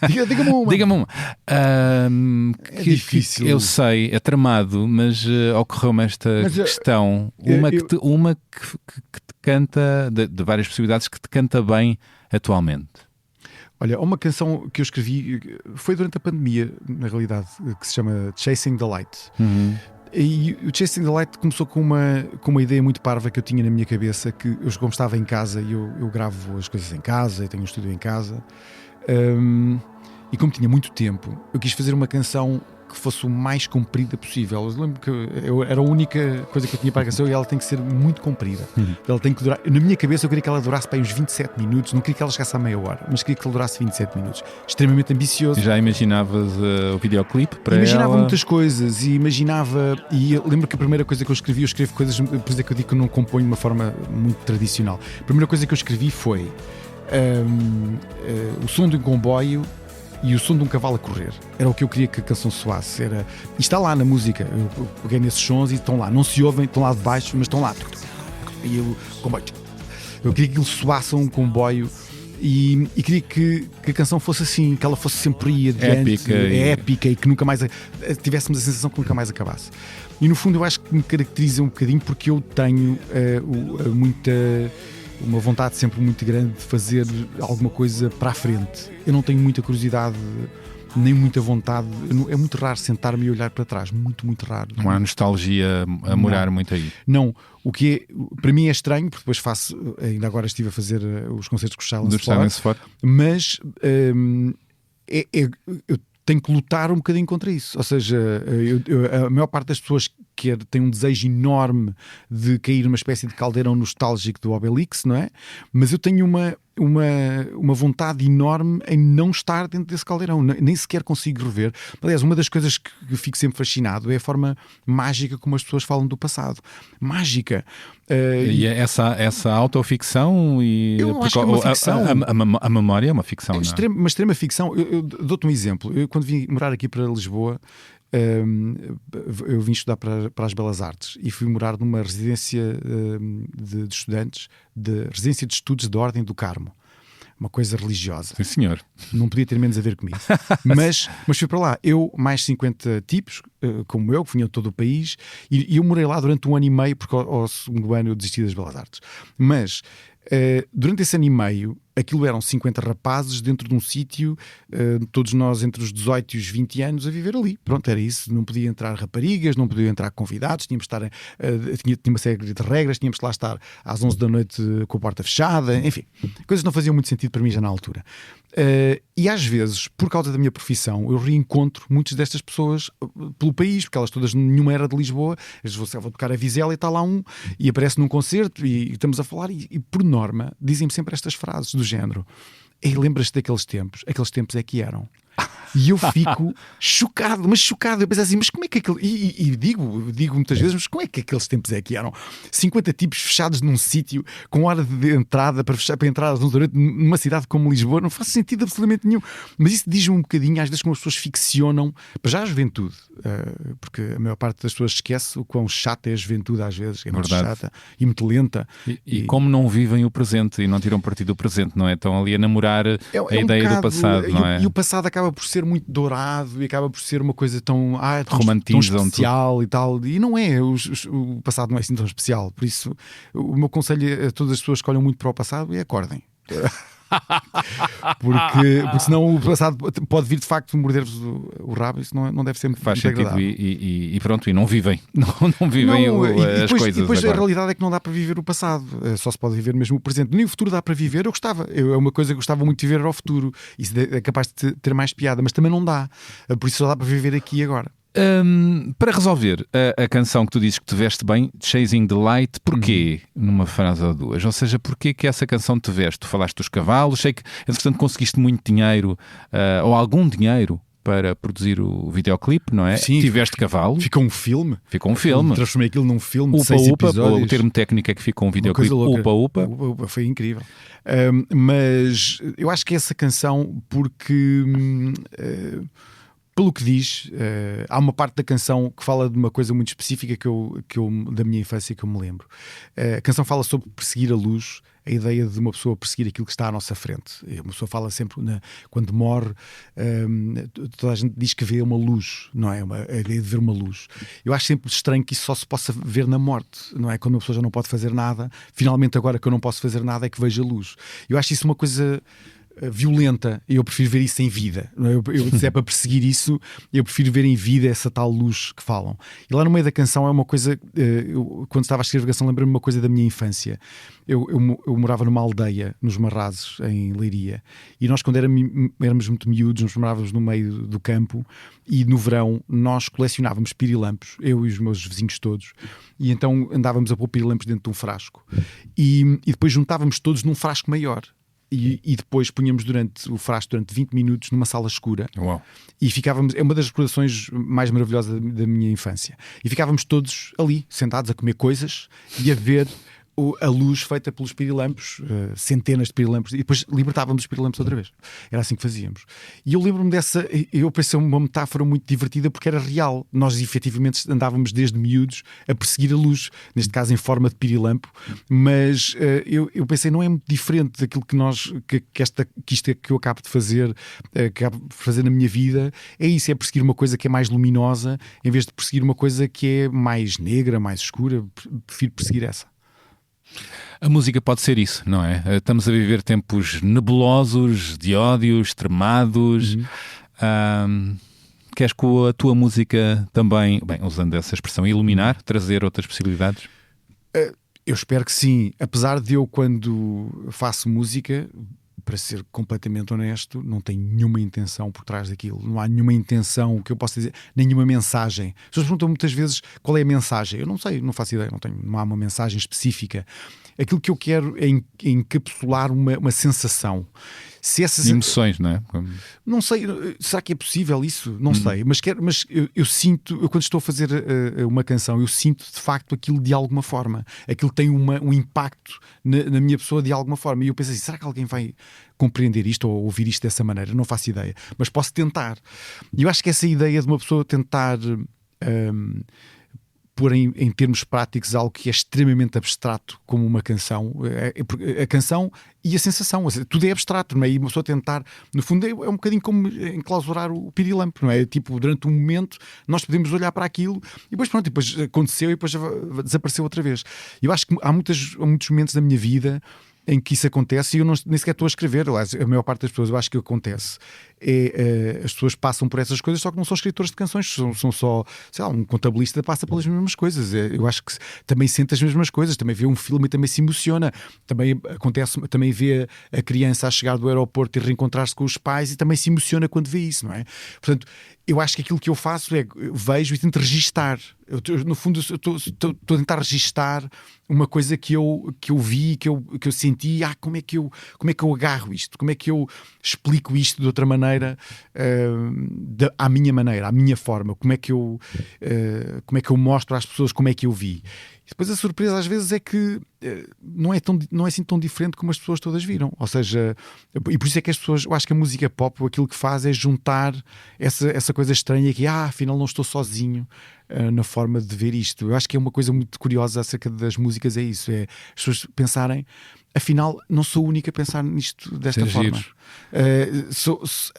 Diga-me uma. Diga-me uma. É difícil. Eu sei, é tramado, mas ocorreu-me esta questão. Uma que te canta, de várias possibilidades, que te canta bem atualmente. Olha, uma canção que eu escrevi foi durante a pandemia, na realidade, que se chama Chasing the Light. E o Chasing the Light começou com uma ideia muito parva que eu tinha na minha cabeça, que eu, como estava em casa, e eu gravo as coisas em casa, eu tenho um estúdio em casa, e como tinha muito tempo, eu quis fazer uma canção que fosse o mais comprida possível. Eu lembro que era a única coisa que eu tinha para a canção, e ela tem que ser muito comprida. Ela tem que durar. Na minha cabeça eu queria que ela durasse para uns 27 minutos, não queria que ela chegasse a meia hora, mas queria que ela durasse 27 minutos. Extremamente ambicioso. Já imaginavas o videoclipe para Imaginava ela? muitas coisas e eu lembro que a primeira coisa que eu escrevo coisas, por isso é que eu digo que eu não componho de uma forma muito tradicional. A primeira coisa que eu escrevi foi o som de um comboio e o som de um cavalo a correr. Era o que eu queria que a canção soasse. E está lá na música. Eu peguei nesses sons e estão lá. Não se ouvem, estão lá de baixo, mas estão lá. E o comboio. Eu queria que ele soasse um comboio e queria que a canção fosse assim, que ela fosse sempre adiante, épica e que nunca mais tivéssemos a sensação que nunca mais acabasse. E no fundo eu acho que me caracteriza um bocadinho porque eu tenho uma vontade sempre muito grande de fazer alguma coisa para a frente. Eu não tenho muita curiosidade, nem muita vontade. É muito raro sentar-me e olhar para trás. Muito, muito raro. Não há nostalgia a morar muito aí. Não. O que para mim é estranho, porque depois faço, ainda agora estive a fazer os concertos com o Silence Ford, mas eu tenho que lutar um bocadinho contra isso. Ou seja, a maior parte das pessoas tem um desejo enorme de cair numa espécie de caldeirão nostálgico do Obelix, não é? Mas eu tenho uma vontade enorme em não estar dentro desse caldeirão, nem sequer consigo rever. Aliás, uma das coisas que fico sempre fascinado é a forma mágica como as pessoas falam do passado. Mágica. E essa autoficção e eu acho que é uma ficção. A memória é uma ficção, uma extrema ficção. Eu dou-te um exemplo. Eu, quando vim morar aqui para Lisboa, eu vim estudar para as Belas Artes e fui morar numa residência de estudantes, de residência de estudos da Ordem do Carmo. Uma coisa religiosa. Sim, senhor. Não podia ter menos a ver comigo. Mas fui para lá. Eu, mais 50 tipos, como eu, que vinham de todo o país, e eu morei lá durante 1 ano e meio, porque ao segundo ano eu desisti das Belas Artes. Mas durante esse ano e meio, aquilo eram 50 rapazes dentro de um sítio, todos nós entre os 18 e os 20 anos a viver ali. Pronto, era isso. Não podia entrar raparigas, não podia entrar convidados, tínhamos de estar, tinha uma série de regras, tínhamos de lá estar às 11 da noite com a porta fechada, enfim, coisas que não faziam muito sentido para mim já na altura. E às vezes, por causa da minha profissão, eu reencontro muitas destas pessoas pelo país, porque elas todas, nenhuma era de Lisboa. Às vezes vou tocar a Vizela e está lá um, e aparece num concerto e estamos a falar, e por norma dizem-me sempre estas frases do género: ei, lembras-te daqueles tempos? Aqueles tempos é que eram. E eu fico chocado. Eu penso assim, mas como é que aquele... E digo muitas vezes, mas como é que aqueles tempos é que eram? 50 tipos fechados num sítio, com hora de entrada para entrar às 11 da noite numa cidade como Lisboa, não faz sentido absolutamente nenhum. Mas isso diz-me um bocadinho, às vezes, como as pessoas ficcionam, para já a juventude, porque a maior parte das pessoas esquece o quão chata é a juventude às vezes, é muito chata e muito lenta. E como não vivem o presente e não tiram partido do presente, não é? Estão ali a namorar a ideia do passado, não é? E o passado acaba por ser muito dourado e acaba por ser uma coisa tão especial e tal, e não é, o passado não é assim tão especial. Por isso o meu conselho a todas as pessoas que olham muito para o passado é acordem. porque senão o passado pode vir de facto morder-vos o rabo. Isso não deve ser muito faz sentido. E pronto, e não vivem não vivem as coisas. E depois agora. A realidade é que não dá para viver o passado, só se pode viver mesmo o presente. Nem o futuro dá para viver. É uma coisa que eu gostava muito de viver, era o futuro. Isso é capaz de ter mais piada, mas também não dá. Por isso só dá para viver aqui e agora. Para resolver a canção que tu dizes que te veste bem, Chasing the Light, porquê? Numa frase ou duas. Ou seja, porquê que essa canção te veste? Tu falaste dos cavalos, sei que, entretanto, conseguiste muito dinheiro, ou algum dinheiro, para produzir o videoclipe, não é? Sim, tiveste cavalos. Ficou um filme. Transformei aquilo num filme de Upa 6 Upa, episódios. o termo técnico é que ficou um videoclipe Upa Upa. Foi incrível. Mas eu acho que essa canção, porque pelo que diz, há uma parte da canção que fala de uma coisa muito específica que eu da minha infância que eu me lembro. A canção fala sobre perseguir a luz, a ideia de uma pessoa perseguir aquilo que está à nossa frente. Uma pessoa fala sempre, quando morre, toda a gente diz que vê uma luz, não é? A ideia de ver uma luz. Eu acho sempre estranho que isso só se possa ver na morte, não é? Quando uma pessoa já não pode fazer nada, finalmente agora que eu não posso fazer nada é que vejo a luz. Eu acho isso uma coisa violenta, e eu prefiro ver isso em vida. Se é para perseguir isso, eu prefiro ver em vida essa tal luz que falam. E lá no meio da canção é uma coisa, quando estava a escrever a canção, lembrei-me uma coisa da minha infância. Eu morava numa aldeia nos Marrazes, em Leiria, e nós, quando éramos muito miúdos, nos morávamos no meio do campo, e no verão nós colecionávamos pirilampos, eu e os meus vizinhos todos, e então andávamos a pôr pirilampos dentro de um frasco, e depois juntávamos todos num frasco maior. E depois punhamos o frasco durante 20 minutos numa sala escura. Uau. E ficávamos, é uma das recordações mais maravilhosas da minha infância, e ficávamos todos ali, sentados a comer coisas e a ver a luz feita pelos pirilampos, centenas de pirilampos, e depois libertávamos os pirilampos outra vez. Era assim que fazíamos. E eu lembro-me dessa, eu pensei uma metáfora muito divertida, porque era real. Nós efetivamente andávamos desde miúdos a perseguir a luz, neste caso em forma de pirilampo, mas eu pensei, não é muito diferente daquilo que isto que eu acabo de fazer, na minha vida. É isso, é perseguir uma coisa que é mais luminosa, em vez de perseguir uma coisa que é mais negra, mais escura. Prefiro perseguir essa. A música pode ser isso, não é? Estamos a viver tempos nebulosos, de ódio, extremados. Queres com a tua música também, bem, usando essa expressão, iluminar, trazer outras possibilidades? Eu espero que sim. Apesar de eu, quando faço música, para ser completamente honesto, não tenho nenhuma intenção por trás daquilo. Não há nenhuma intenção, o que eu posso dizer, nenhuma mensagem. As pessoas perguntam muitas vezes qual é a mensagem. Eu não sei, não faço ideia, não há uma mensagem específica. Aquilo que eu quero é encapsular uma sensação. Se essas emoções, não é? Não sei, será que é possível isso? Não sei, mas eu sinto, quando estou a fazer uma canção, eu sinto de facto aquilo de alguma forma. Aquilo tem um impacto na minha pessoa de alguma forma. E eu penso assim, será que alguém vai compreender isto ou ouvir isto dessa maneira? Não faço ideia, mas posso tentar. E eu acho que essa ideia de uma pessoa tentar pôr em termos práticos algo que é extremamente abstrato, como uma canção, a canção e a sensação, tudo é abstrato, não é? E uma pessoa tentar, no fundo, é um bocadinho como enclausurar o pirilampo, não é? Tipo, durante um momento nós podemos olhar para aquilo e depois pronto, depois aconteceu e depois desapareceu outra vez. Eu acho que há muitos momentos da minha vida em que isso acontece e eu nem sequer estou a escrever. Aliás, a maior parte das pessoas, eu acho que acontece as pessoas passam por essas coisas, só que não são escritores de canções, são só, sei lá, um contabilista passa pelas mesmas coisas. Eu acho que também sente as mesmas coisas, também vê um filme e também se emociona, também acontece, também vê a criança a chegar do aeroporto e reencontrar-se com os pais e também se emociona quando vê isso, não é? Portanto, eu acho que aquilo que eu faço é vejo e tento registar. No fundo, estou a tentar registar uma coisa que eu vi, que eu senti. Como é que eu agarro isto? Como é que eu explico isto de outra maneira, à minha maneira, à minha forma? Como é que eu mostro às pessoas como é que eu vi? E depois a surpresa às vezes é que não é assim tão diferente como as pessoas todas viram. Ou seja, e por isso é que as pessoas, eu acho que a música pop aquilo que faz é juntar essa coisa estranha que afinal não estou sozinho na forma de ver isto. Eu acho que é uma coisa muito curiosa acerca das músicas, é isso, é as pessoas pensarem, afinal não sou a única a pensar nisto desta forma.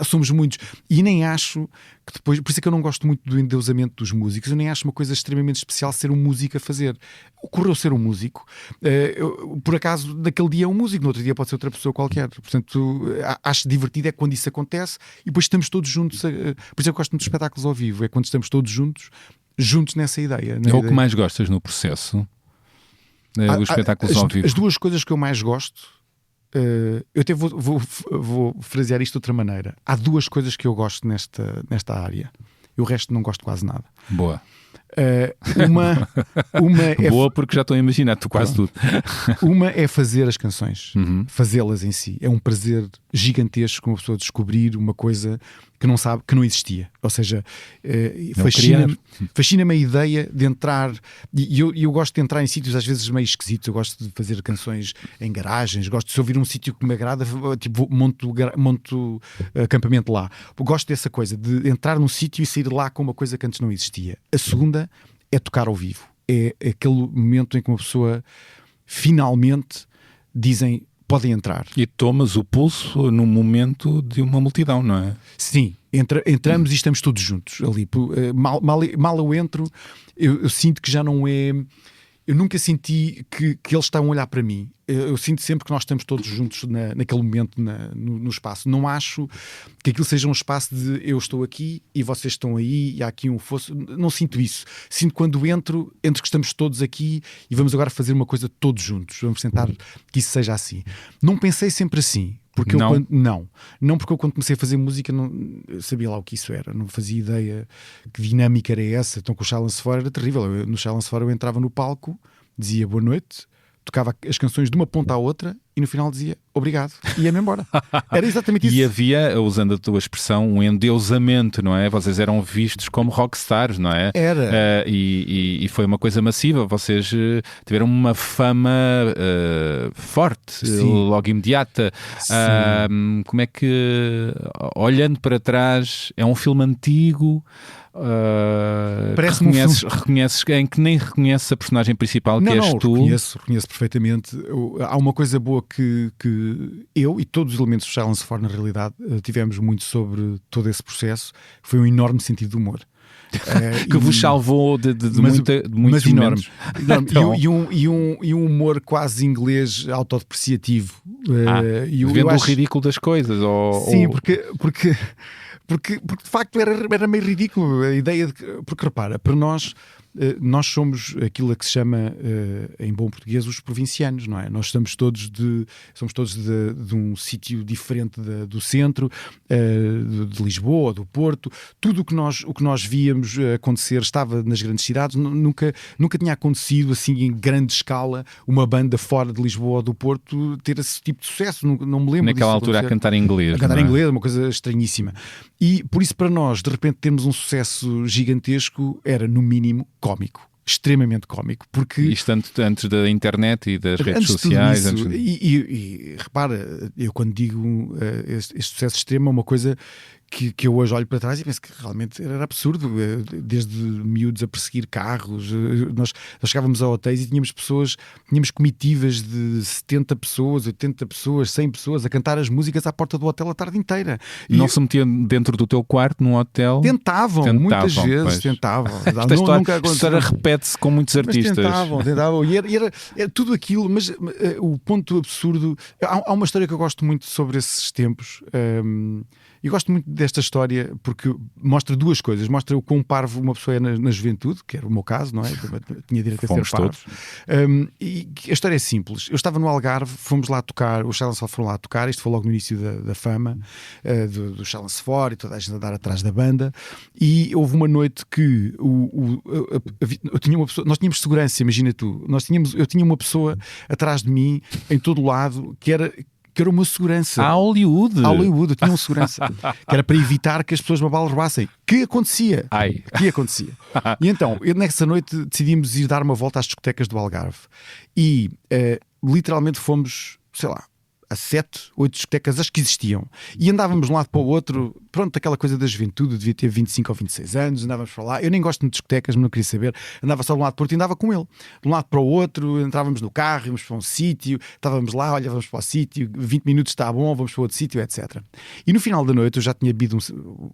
Somos muitos. E nem acho que depois, por isso é que eu não gosto muito do endeusamento dos músicos, eu nem acho uma coisa extremamente especial ser um músico a fazer. Ocorreu ser um músico, por acaso naquele dia é um músico, no outro dia pode ser outra pessoa qualquer. Portanto, acho divertido é quando isso acontece e depois estamos todos juntos. Por isso eu gosto muito de espetáculos ao vivo, é quando estamos todos juntos nessa ideia. É o que mais gostas no processo dos espetáculos ao vivo? As duas coisas que eu mais gosto, eu até vou frasear isto de outra maneira. Há duas coisas que eu gosto nesta área, e o resto não gosto quase nada. Boa. Uma é Boa, porque já estou a imaginar, tu quase tudo. Uma é fazer as canções, fazê-las em si. É um prazer gigantesco uma pessoa descobrir uma coisa que não sabe, que não existia. Ou seja, fascina-me a ideia de entrar, e eu gosto de entrar em sítios às vezes meio esquisitos. Eu gosto de fazer canções em garagens, gosto de se ouvir um sítio que me agrada, tipo, monto acampamento lá. Gosto dessa coisa, de entrar num sítio e sair lá com uma coisa que antes não existia. A segunda é tocar ao vivo. É aquele momento em que uma pessoa finalmente dizem podem entrar. E tomas o pulso no momento de uma multidão, não é? Sim, entramos e estamos todos juntos ali. Mal eu entro, eu sinto que já não é... Eu nunca senti que eles estão a olhar para mim. Eu sinto sempre que nós estamos todos juntos naquele momento no espaço. Não acho que aquilo seja um espaço de eu estou aqui e vocês estão aí e há aqui um fosso. Não sinto isso. Sinto quando entro que estamos todos aqui e vamos agora fazer uma coisa todos juntos. Vamos tentar que isso seja assim. Não pensei sempre assim. Porque não, porque eu quando comecei a fazer música não sabia lá o que isso era, não fazia ideia que dinâmica era essa. Então com o Challenge For era terrível. No Challenge For eu entrava no palco, dizia boa noite, tocava as canções de uma ponta à outra e no final dizia obrigado e ia-me embora. Era exatamente isso. E havia, usando a tua expressão, um endeusamento, não é? Vocês eram vistos como rockstars, não é? Era. E foi uma coisa massiva. Vocês tiveram uma fama forte, logo imediata. Como é que, olhando para trás, é um filme antigo... reconheces em que nem reconheces a personagem principal que és tu? Reconheço perfeitamente. Há uma coisa boa que eu e todos os elementos do Challenge For na realidade tivemos muito sobre todo esse processo, foi um enorme sentido de humor. Que vos salvou de muitos enorme. Então... e um humor quase inglês autodepreciativo. Vendo o ridículo das coisas. Sim, porque de facto era meio ridículo a ideia de que, porque repara, para nós somos aquilo a que se chama em bom português os provincianos, não é? Nós somos todos de um sítio diferente do centro, de Lisboa, do Porto. Tudo o que nós víamos acontecer estava nas grandes cidades. Nunca tinha acontecido assim em grande escala uma banda fora de Lisboa ou do Porto ter esse tipo de sucesso. Não me lembro naquela altura a cantar em inglês. A cantar em inglês, uma coisa estranhíssima. E por isso para nós, de repente, termos um sucesso gigantesco era, no mínimo, cómico. Extremamente cómico. Porque isto antes da internet e das redes sociais. E repara, eu quando digo este sucesso extremo é uma coisa que eu hoje olho para trás e penso que realmente era absurdo, desde miúdos a perseguir carros, nós chegávamos a hotéis e tínhamos comitivas de 70 pessoas, 80 pessoas, 100 pessoas a cantar as músicas à porta do hotel a tarde inteira. E não se metiam dentro do teu quarto num hotel? Tentavam muitas vezes. Esta história repete-se com muitos artistas. Tentavam. E era tudo aquilo, mas o ponto absurdo... Há uma história que eu gosto muito sobre esses tempos. Eu gosto muito desta história porque mostra duas coisas. Mostra o quão parvo uma pessoa é na juventude, que era o meu caso, não é? Eu tinha direito a ser parvo. E a história é simples. Eu estava no Algarve, fomos lá tocar, os Challenge For foram lá tocar, isto foi logo no início da fama do Challenge For e toda a gente a andar atrás da banda. E houve uma noite que eu tinha uma pessoa, nós tínhamos segurança, imagina tu. Eu tinha uma pessoa atrás de mim, em todo lado, que era o meu segurança. A Hollywood, eu tinha um segurança que era para evitar que as pessoas me roubassem. Que acontecia. E então, nessa noite decidimos ir dar uma volta às discotecas do Algarve e literalmente fomos, sei lá, a 7, 8 discotecas, as que existiam, e andávamos de um lado para o outro, pronto, aquela coisa da juventude. Eu devia ter 25 ou 26 anos, andávamos para lá, eu nem gosto de discotecas, mas não queria saber, andava só de um lado para o outro e andava com ele, de um lado para o outro, entrávamos no carro, íamos para um sítio, estávamos lá, olhávamos para o sítio, 20 minutos está bom, vamos para outro sítio, etc. E no final da noite eu já tinha bebido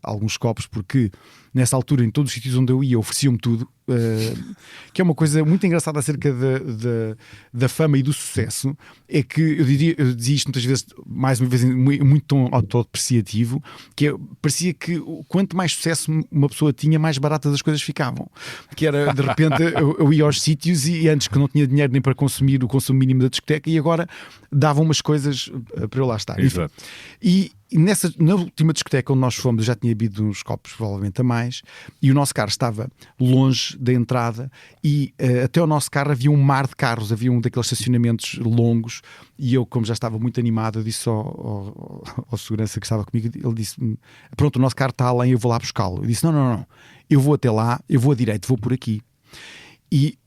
alguns copos, porque nessa altura, em todos os sítios onde eu ia, ofereciam-me tudo, que é uma coisa muito engraçada acerca da fama e do sucesso. É que eu dizia isto muitas vezes, mais uma vez, muito tom autodepreciativo, que parecia que quanto mais sucesso uma pessoa tinha, mais baratas as coisas ficavam. Que era, de repente, eu ia aos sítios e antes que não tinha dinheiro nem para consumir o consumo mínimo da discoteca, e agora davam umas coisas para eu lá estar. Exato. E na última discoteca onde nós fomos, eu já tinha bebido uns copos, provavelmente a mais, e o nosso carro estava longe da entrada e até ao nosso carro havia um mar de carros, havia um daqueles estacionamentos longos, e eu, como já estava muito animado, eu disse ao segurança que estava comigo, ele disse-me, pronto, o nosso carro está além, eu vou lá buscá-lo. Eu disse, não, eu vou até lá, eu vou a direito, vou por aqui. E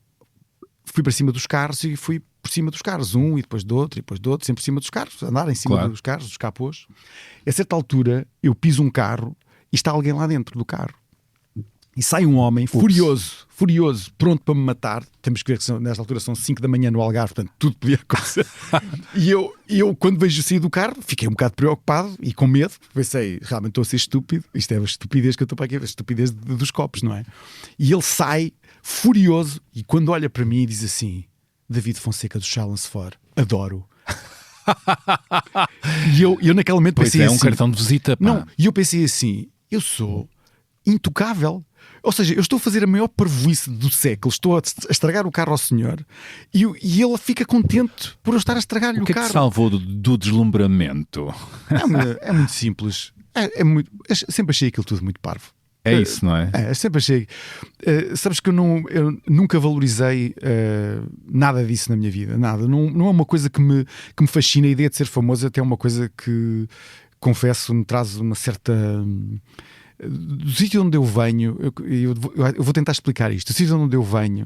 fui para cima dos carros e fui por cima dos carros, um e depois do outro, sempre por cima dos carros, andar em cima dos carros, dos capôs. A certa altura eu piso um carro e está alguém lá dentro do carro. E sai um homem furioso, pronto para me matar. Temos que ver que nesta altura são 5 da manhã no Algarve, portanto tudo podia acontecer. E eu, quando vejo sair do carro, fiquei um bocado preocupado e com medo. Pensei, realmente estou a ser estúpido. Isto é a estupidez que eu estou para aqui, a estupidez dos copos, não é? E ele sai furioso e quando olha para mim diz assim: David Fonseca do Challenge 4, adoro. E eu naquele momento pensei assim, um cartão de visita, pá. Não, e eu pensei assim, eu sou intocável. Ou seja, eu estou a fazer a maior parvoíce do século, estou a estragar o carro ao senhor e ele fica contente por eu estar a estragar-lhe o carro. O que é que salvou do deslumbramento? É muito simples. Sempre achei aquilo tudo muito parvo. É isso, não é? Sempre achei. Sabes que eu nunca valorizei nada disso na minha vida. Nada. Não é uma coisa que me fascina. A ideia de ser famoso até é uma coisa que, confesso, me traz uma certa... Do sítio onde eu venho, eu vou tentar explicar isto. Do sítio onde eu venho,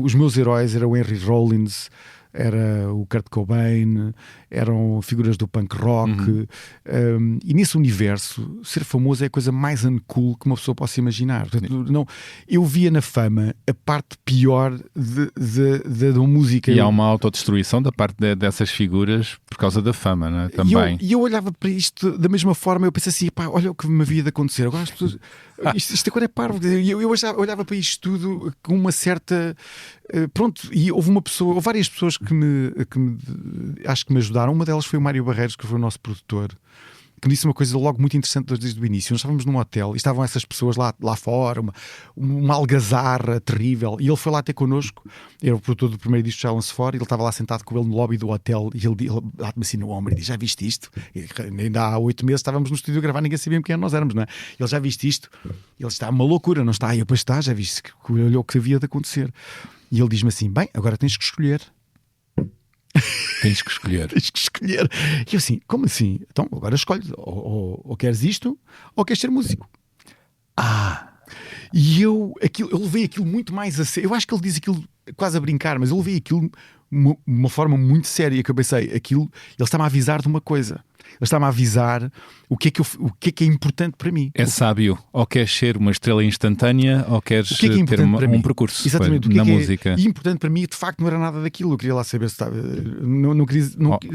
os meus heróis eram o Henry Rollins, era o Kurt Cobain, eram figuras do punk rock, e nesse universo ser famoso é a coisa mais uncool que uma pessoa possa imaginar. Portanto, eu via na fama a parte pior da música. E há uma autodestruição da parte dessas figuras por causa da fama, não é? Também. E eu olhava para isto da mesma forma, eu pensei assim, pá, olha o que me havia de acontecer. Agora as pessoas, isto agora é parvo. Eu olhava para isto tudo com uma certa... pronto, e houve várias pessoas que acho que me ajudaram. Uma delas foi o Mário Barreiros, que foi o nosso produtor, que me disse uma coisa logo muito interessante desde o início. Nós estávamos num hotel e estavam essas pessoas lá fora, uma algazarra terrível, e ele foi lá ter connosco. Era o produtor do primeiro disco de Challenge 4, e ele estava lá sentado com ele no lobby do hotel e ele dá-me assim no ombro e diz: já viste isto? E ainda há 8 meses estávamos no estúdio a gravar, ninguém sabia quem nós éramos, não é? Ele: já viste isto? Ele: está uma loucura, não está? E eu: pois está, já viste, que olhou o que havia de acontecer. E ele diz-me assim: bem, agora tens que escolher. Tens que escolher. Tens que escolher. E eu assim: como assim? Então agora escolhes, ou queres isto ou queres ser músico. E eu levei aquilo muito mais a sério. Eu acho que ele diz aquilo quase a brincar, mas eu levei aquilo de uma forma muito séria, que eu pensei, ele está-me a avisar de uma coisa. Ele está-me a avisar o que é importante para mim. É sábio. Ou queres ser uma estrela instantânea, ou queres ter um percurso. Exatamente, na música. E importante para mim, de facto, não era nada daquilo. Eu queria lá saber se estava.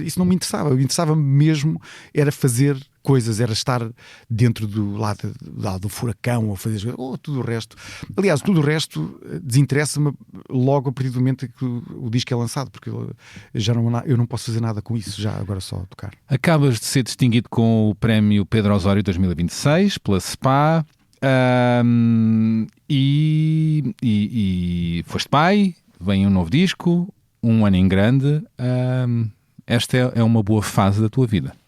Isso não me interessava. Me interessava mesmo era fazer coisas, era estar dentro do lado do furacão, ou fazer tudo o resto. Aliás, tudo o resto desinteressa-me logo a partir do momento que o disco é lançado, porque eu não posso fazer nada com isso, já agora só tocar. Acabas de ser distinguido com o prémio Pedro Osório 2026 pela SPA, e foste pai, vem um novo disco, um ano em grande. Esta é uma boa fase da tua vida.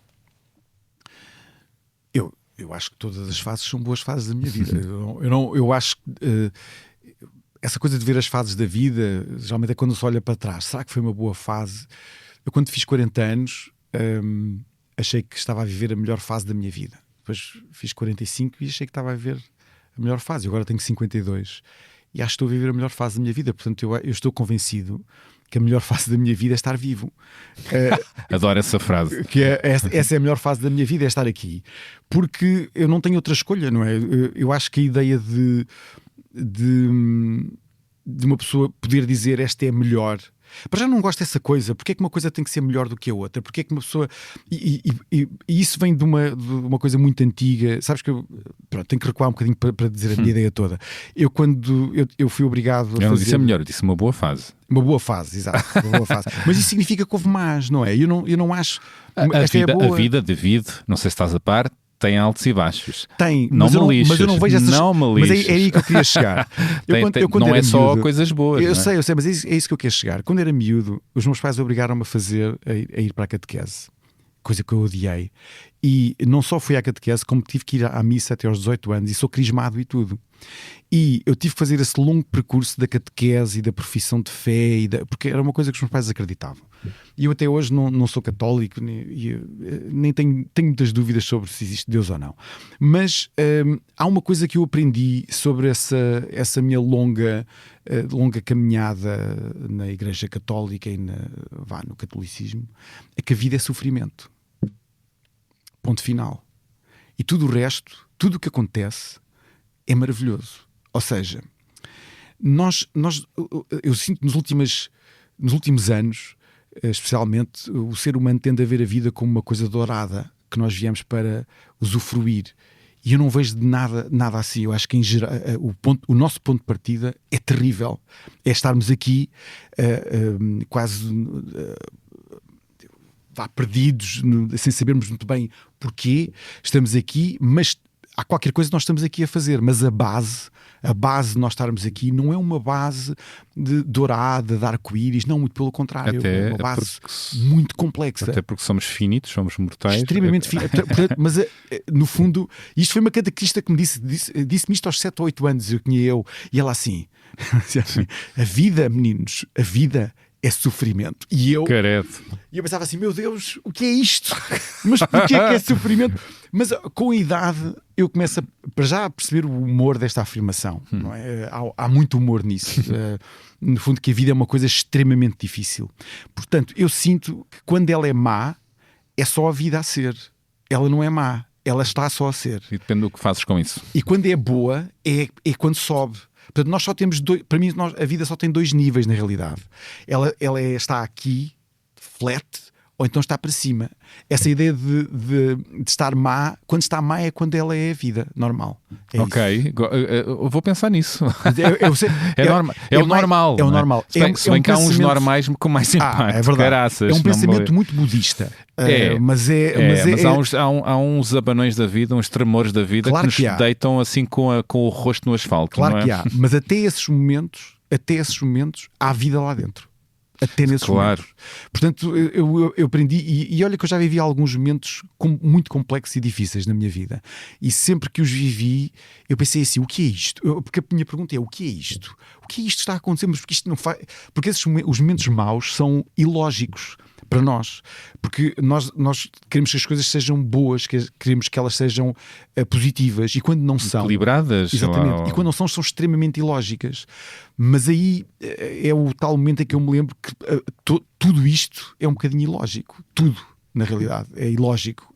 Eu acho que todas as fases são boas fases da minha vida. Eu acho que essa coisa de ver as fases da vida, geralmente é quando se olha para trás. Será que foi uma boa fase? Eu, quando fiz 40 anos, achei que estava a viver a melhor fase da minha vida. Depois fiz 45 e achei que estava a viver a melhor fase. Agora tenho 52 e acho que estou a viver a melhor fase da minha vida. Portanto, eu estou convencido que a melhor fase da minha vida é estar vivo. Adoro essa frase. Que essa é a melhor fase da minha vida, é estar aqui. Porque eu não tenho outra escolha, não é? Eu acho que a ideia de uma pessoa poder dizer esta é a melhor... Mas já não gosto dessa coisa. Porque é que uma coisa tem que ser melhor do que a outra? Porque é que uma pessoa... E isso vem de uma coisa muito antiga. Sabes que eu tenho que recuar um bocadinho para dizer a minha ideia toda. Quando eu fui obrigado a fazer... Eu não disse a melhor, eu disse uma boa fase. Uma boa fase, exato. Uma boa fase. Mas isso significa que houve mais, não é? Eu não acho... A vida, David, não sei se estás a par, tem altos e baixos. Tem, mas eu não vejo essas... Mas é aí que eu queria chegar. Não é só coisas boas. Eu sei, mas é isso que eu queria chegar. Quando era miúdo, os meus pais obrigaram-me a ir para a catequese. coisa que eu odiei. E não só fui à catequese, como tive que ir à missa até aos 18 anos e sou crismado e tudo. E eu tive que fazer esse longo percurso da catequese e da profissão de fé, porque era uma coisa que os meus pais acreditavam. E eu até hoje não sou católico, nem tenho muitas dúvidas sobre se existe Deus ou não. Mas há uma coisa que eu aprendi sobre essa minha longa caminhada na Igreja Católica e no catolicismo, é que a vida é sofrimento. Ponto final. E tudo o resto, tudo o que acontece é maravilhoso. Ou seja, eu sinto nos últimos anos, especialmente, o ser humano tende a ver a vida como uma coisa dourada que nós viemos para usufruir. E eu não vejo de nada assim. Eu acho que em geral, o nosso ponto de partida é terrível. É estarmos aqui quase perdidos, sem sabermos muito bem porquê estamos aqui, mas há qualquer coisa que nós estamos aqui a fazer. Mas a base de nós estarmos aqui não é uma base dourada, de arco-íris, não, muito pelo contrário, é uma base muito complexa. Até porque somos finitos, somos mortais. Extremamente finitos. Mas, no fundo, isto foi uma catequista que me disse-me isto aos 7 ou 8 anos, e ela assim, a vida, meninos, a vida é sofrimento. E eu pensava assim, meu Deus, o que é isto? Mas porquê é sofrimento? Mas com a idade eu começo para já a perceber o humor desta afirmação. Não é? Há muito humor nisso. No fundo, que a vida é uma coisa extremamente difícil. Portanto, eu sinto que quando ela é má, é só a vida a ser. Ela não é má. Ela está só a ser. E depende do que fazes com isso. E quando é boa, é quando sobe. Portanto, nós só temos para mim, a vida só tem 2 níveis na realidade. Ela está aqui, flat, ou então está para cima. Essa ideia de estar má, quando está má é quando ela é a vida normal. Ok, eu vou pensar nisso. É o normal. É o normal. Se bem que há uns normais com mais impacto. É verdade. Caraças, é um pensamento muito budista. Mas há uns abanões da vida, uns tremores da vida, claro, que nos deitam assim com o rosto no asfalto. Claro, não é? que há. Mas até esses momentos há vida lá dentro. Até nesses momentos. Portanto, eu aprendi, e olha que eu já vivi alguns momentos muito complexos e difíceis na minha vida, e sempre que os vivi eu pensei assim, o que é isto? Porque a minha pergunta é, o que é isto? O que é isto que está a acontecer? Mas porque isto não faz... Porque os momentos maus são ilógicos para nós, porque nós queremos que as coisas sejam boas, queremos que elas sejam positivas, e quando não são, equilibradas, exatamente, e quando não são extremamente ilógicas. Mas aí é o tal momento em que eu me lembro que tudo isto é um bocadinho ilógico, tudo na realidade é ilógico,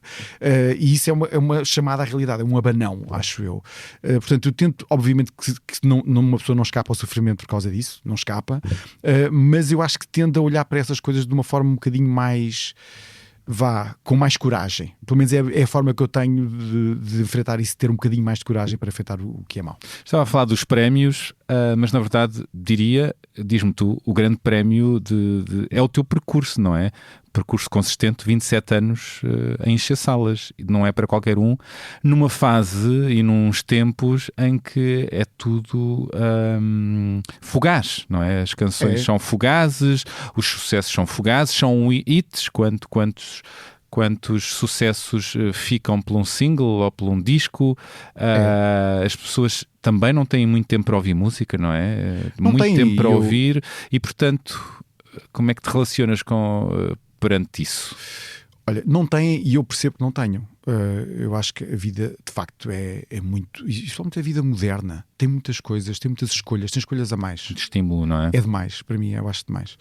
e isso é uma chamada à realidade, é um abanão, acho eu. Portanto, eu tento, obviamente que uma pessoa não escapa ao sofrimento por causa disso, não escapa, mas eu acho que tendo a olhar para essas coisas de uma forma um bocadinho mais, com mais coragem. Pelo menos é a forma que eu tenho de enfrentar isso, ter um bocadinho mais de coragem para enfrentar o que é mau. Estava a falar dos prémios, mas na verdade diz-me tu, o grande prémio é o teu percurso, não é? Percurso consistente, 27 anos a encher salas, não é para qualquer um, numa fase e nos tempos em que é tudo fugaz, não é? As canções são fugazes, os sucessos são fugazes, são hits, quantos sucessos ficam por um single ou por um disco. As pessoas também não têm muito tempo para ouvir música, não é? Muito tempo para ouvir, e portanto, como é que te relacionas perante isso? Olha, não têm, e eu percebo que não tenham. Eu acho que a vida, de facto, é muito... Principalmente a vida moderna. Tem muitas coisas, tem muitas escolhas, tem escolhas a mais. De estímulo, não é? É demais, para mim, eu acho demais.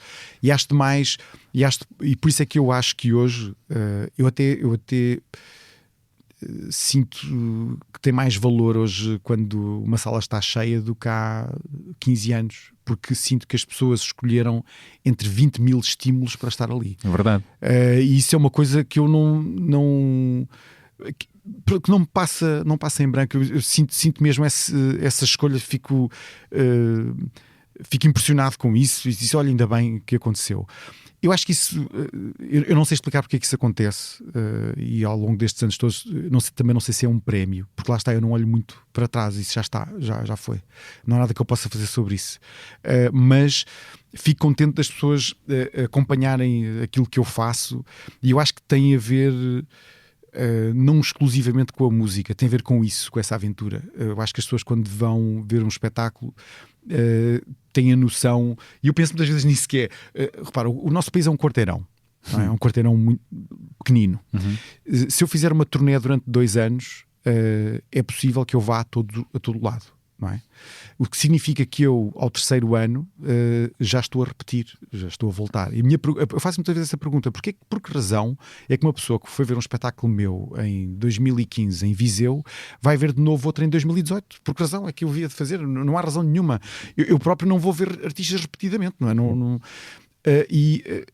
E por isso é que eu acho que hoje, eu até sinto que tem mais valor hoje quando uma sala está cheia do que há 15 anos, porque sinto que as pessoas escolheram entre 20 mil estímulos para estar ali. É verdade. E isso é uma coisa que eu que não me passa em branco. Eu sinto mesmo essa escolha, fico fico impressionado com isso e disse, olha, ainda bem que aconteceu. Eu acho que isso, eu não sei explicar porque é que isso acontece, e ao longo destes anos todos, também não sei se é um prémio, porque lá está, eu não olho muito para trás, isso já está, já foi. Não há nada que eu possa fazer sobre isso. Mas fico contente das pessoas acompanharem aquilo que eu faço, e eu acho que tem a ver... não exclusivamente com a música, tem a ver com isso, com essa aventura. Eu acho que as pessoas, quando vão ver um espetáculo, têm a noção, e eu penso muitas vezes nisso, que é, repara, o nosso país é um quarteirão, não é? Um quarteirão muito pequenino. Se eu fizer uma turnê durante 2 anos, é possível que eu vá a todo lado, não é? O que significa que eu, ao 3º ano, já estou a repetir, já estou a voltar. E eu faço muitas vezes essa pergunta: por que razão é que uma pessoa que foi ver um espetáculo meu em 2015 em Viseu vai ver de novo outro em 2018? Por que razão é que eu havia de fazer? Não há razão nenhuma. Eu próprio não vou ver artistas repetidamente, não é?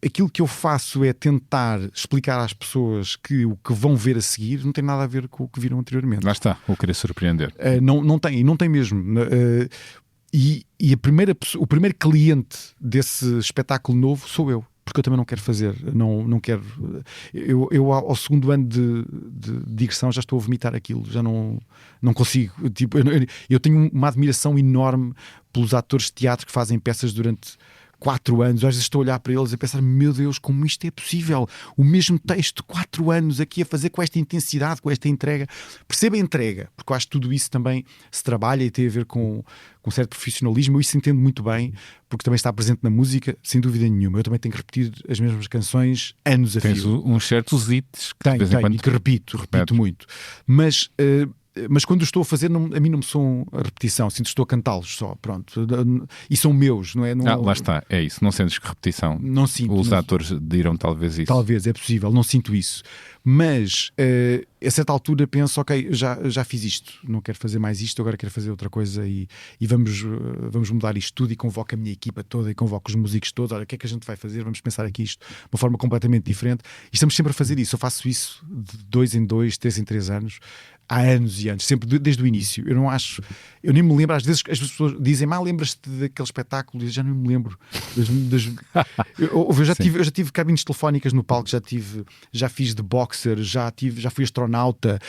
Aquilo que eu faço é tentar explicar às pessoas que o que vão ver a seguir não tem nada a ver com o que viram anteriormente. Lá está, o querer surpreender. Não tem mesmo. E o primeiro cliente desse espetáculo novo sou eu, porque eu também não quero fazer, não quero. Eu ao 2º ano de digressão já estou a vomitar aquilo, já não consigo. Tipo, eu tenho uma admiração enorme pelos atores de teatro que fazem peças durante 4 anos, às vezes estou a olhar para eles e a pensar, meu Deus, como isto é possível? O mesmo texto, 4 anos aqui a fazer com esta intensidade, com esta entrega. Perceba a entrega, porque eu acho que tudo isso também se trabalha e tem a ver com um certo profissionalismo. Eu isso entendo muito bem, porque também está presente na música, sem dúvida nenhuma. Eu também tenho que repetir as mesmas canções anos a fio. Tens uns certos hits que tenho, e que repito muito. Mas quando estou a fazer, a mim não me são a repetição, sinto que estou a cantá-los só, pronto. E são meus, não é? Lá está, é isso. Não sentes que repetição? Não sinto. Os atores dirão talvez isso. Talvez, é possível, não sinto isso. Mas a certa altura penso, ok, já fiz isto, não quero fazer mais isto, agora quero fazer outra coisa e vamos mudar isto tudo, e convoco a minha equipa toda e convoco os músicos todos. Olha, o que é que a gente vai fazer? Vamos pensar aqui isto de uma forma completamente diferente. E estamos sempre a fazer isso. Eu faço isso de 2 em 2, 3 em 3 anos. Há anos e anos, sempre desde o início. Eu nem me lembro, às vezes as pessoas dizem, lembras-te daquele espetáculo? Eu já não me lembro. Eu já tive cabines telefónicas no palco, já fiz de boxer, já fui astronauta.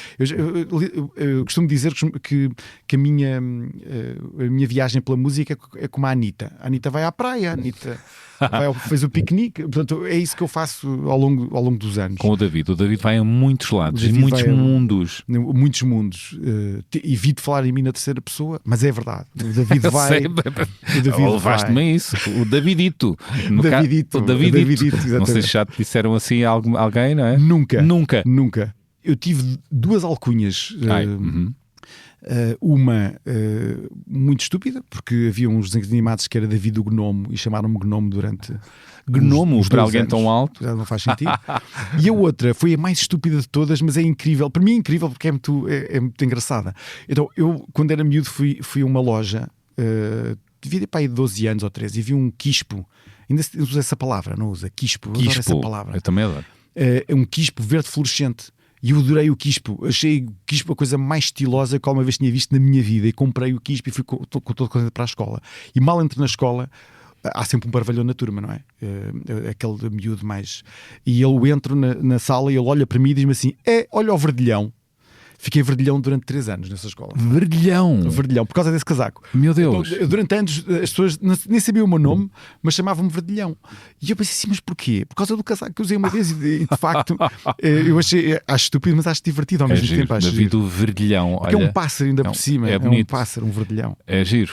Eu costumo dizer que a minha viagem pela música é como a Anitta. A Anitta vai à praia, a Anitta fez o piquenique. Portanto, é isso que eu faço ao longo dos anos. Com o David vai a muitos lados, em muitos mundos. Muitos mundos. Evito falar em mim na terceira pessoa, mas é verdade. O David vai. Levaste-me a isso. O Davidito. O Davidito. Não sei se já te disseram assim alguém, não é? Nunca. Eu tive 2 alcunhas. Uma muito estúpida, porque havia uns desenhos animados que era David o Gnomo e chamaram-me Gnomo durante Gnomo para alguém tão alto, já não faz sentido. E a outra foi a mais estúpida de todas, mas é incrível, para mim é incrível porque é muito engraçada. Então eu, quando era miúdo, fui a uma loja, devia ter para aí 12 anos ou 13, e vi um quispo. Ainda se usa essa palavra, não usa? Quispo, adoro essa palavra. Eu também adoro. É um quispo verde fluorescente. E eu adorei o quispo, achei o quispo a coisa mais estilosa que alguma vez tinha visto na minha vida, e comprei o quispo e fui todo contente para a escola. E mal entro na escola, há sempre um parvalhão na turma, não é? Aquele miúdo mais... E eu entro na sala e ele olha para mim e diz-me assim, olha o verdilhão. Fiquei verdilhão durante 3 anos nessa escola. Verdilhão, por causa desse casaco. Meu Deus. Então, durante anos as pessoas nem sabiam o meu nome, mas chamavam-me verdilhão. E eu pensei assim, mas porquê? Por causa do casaco que usei uma vez, e de facto eu acho estúpido, mas acho divertido ao mesmo tempo. David o verdilhão. Porque olha, é um pássaro ainda por cima. É bonito. Um pássaro, um verdilhão. É giro.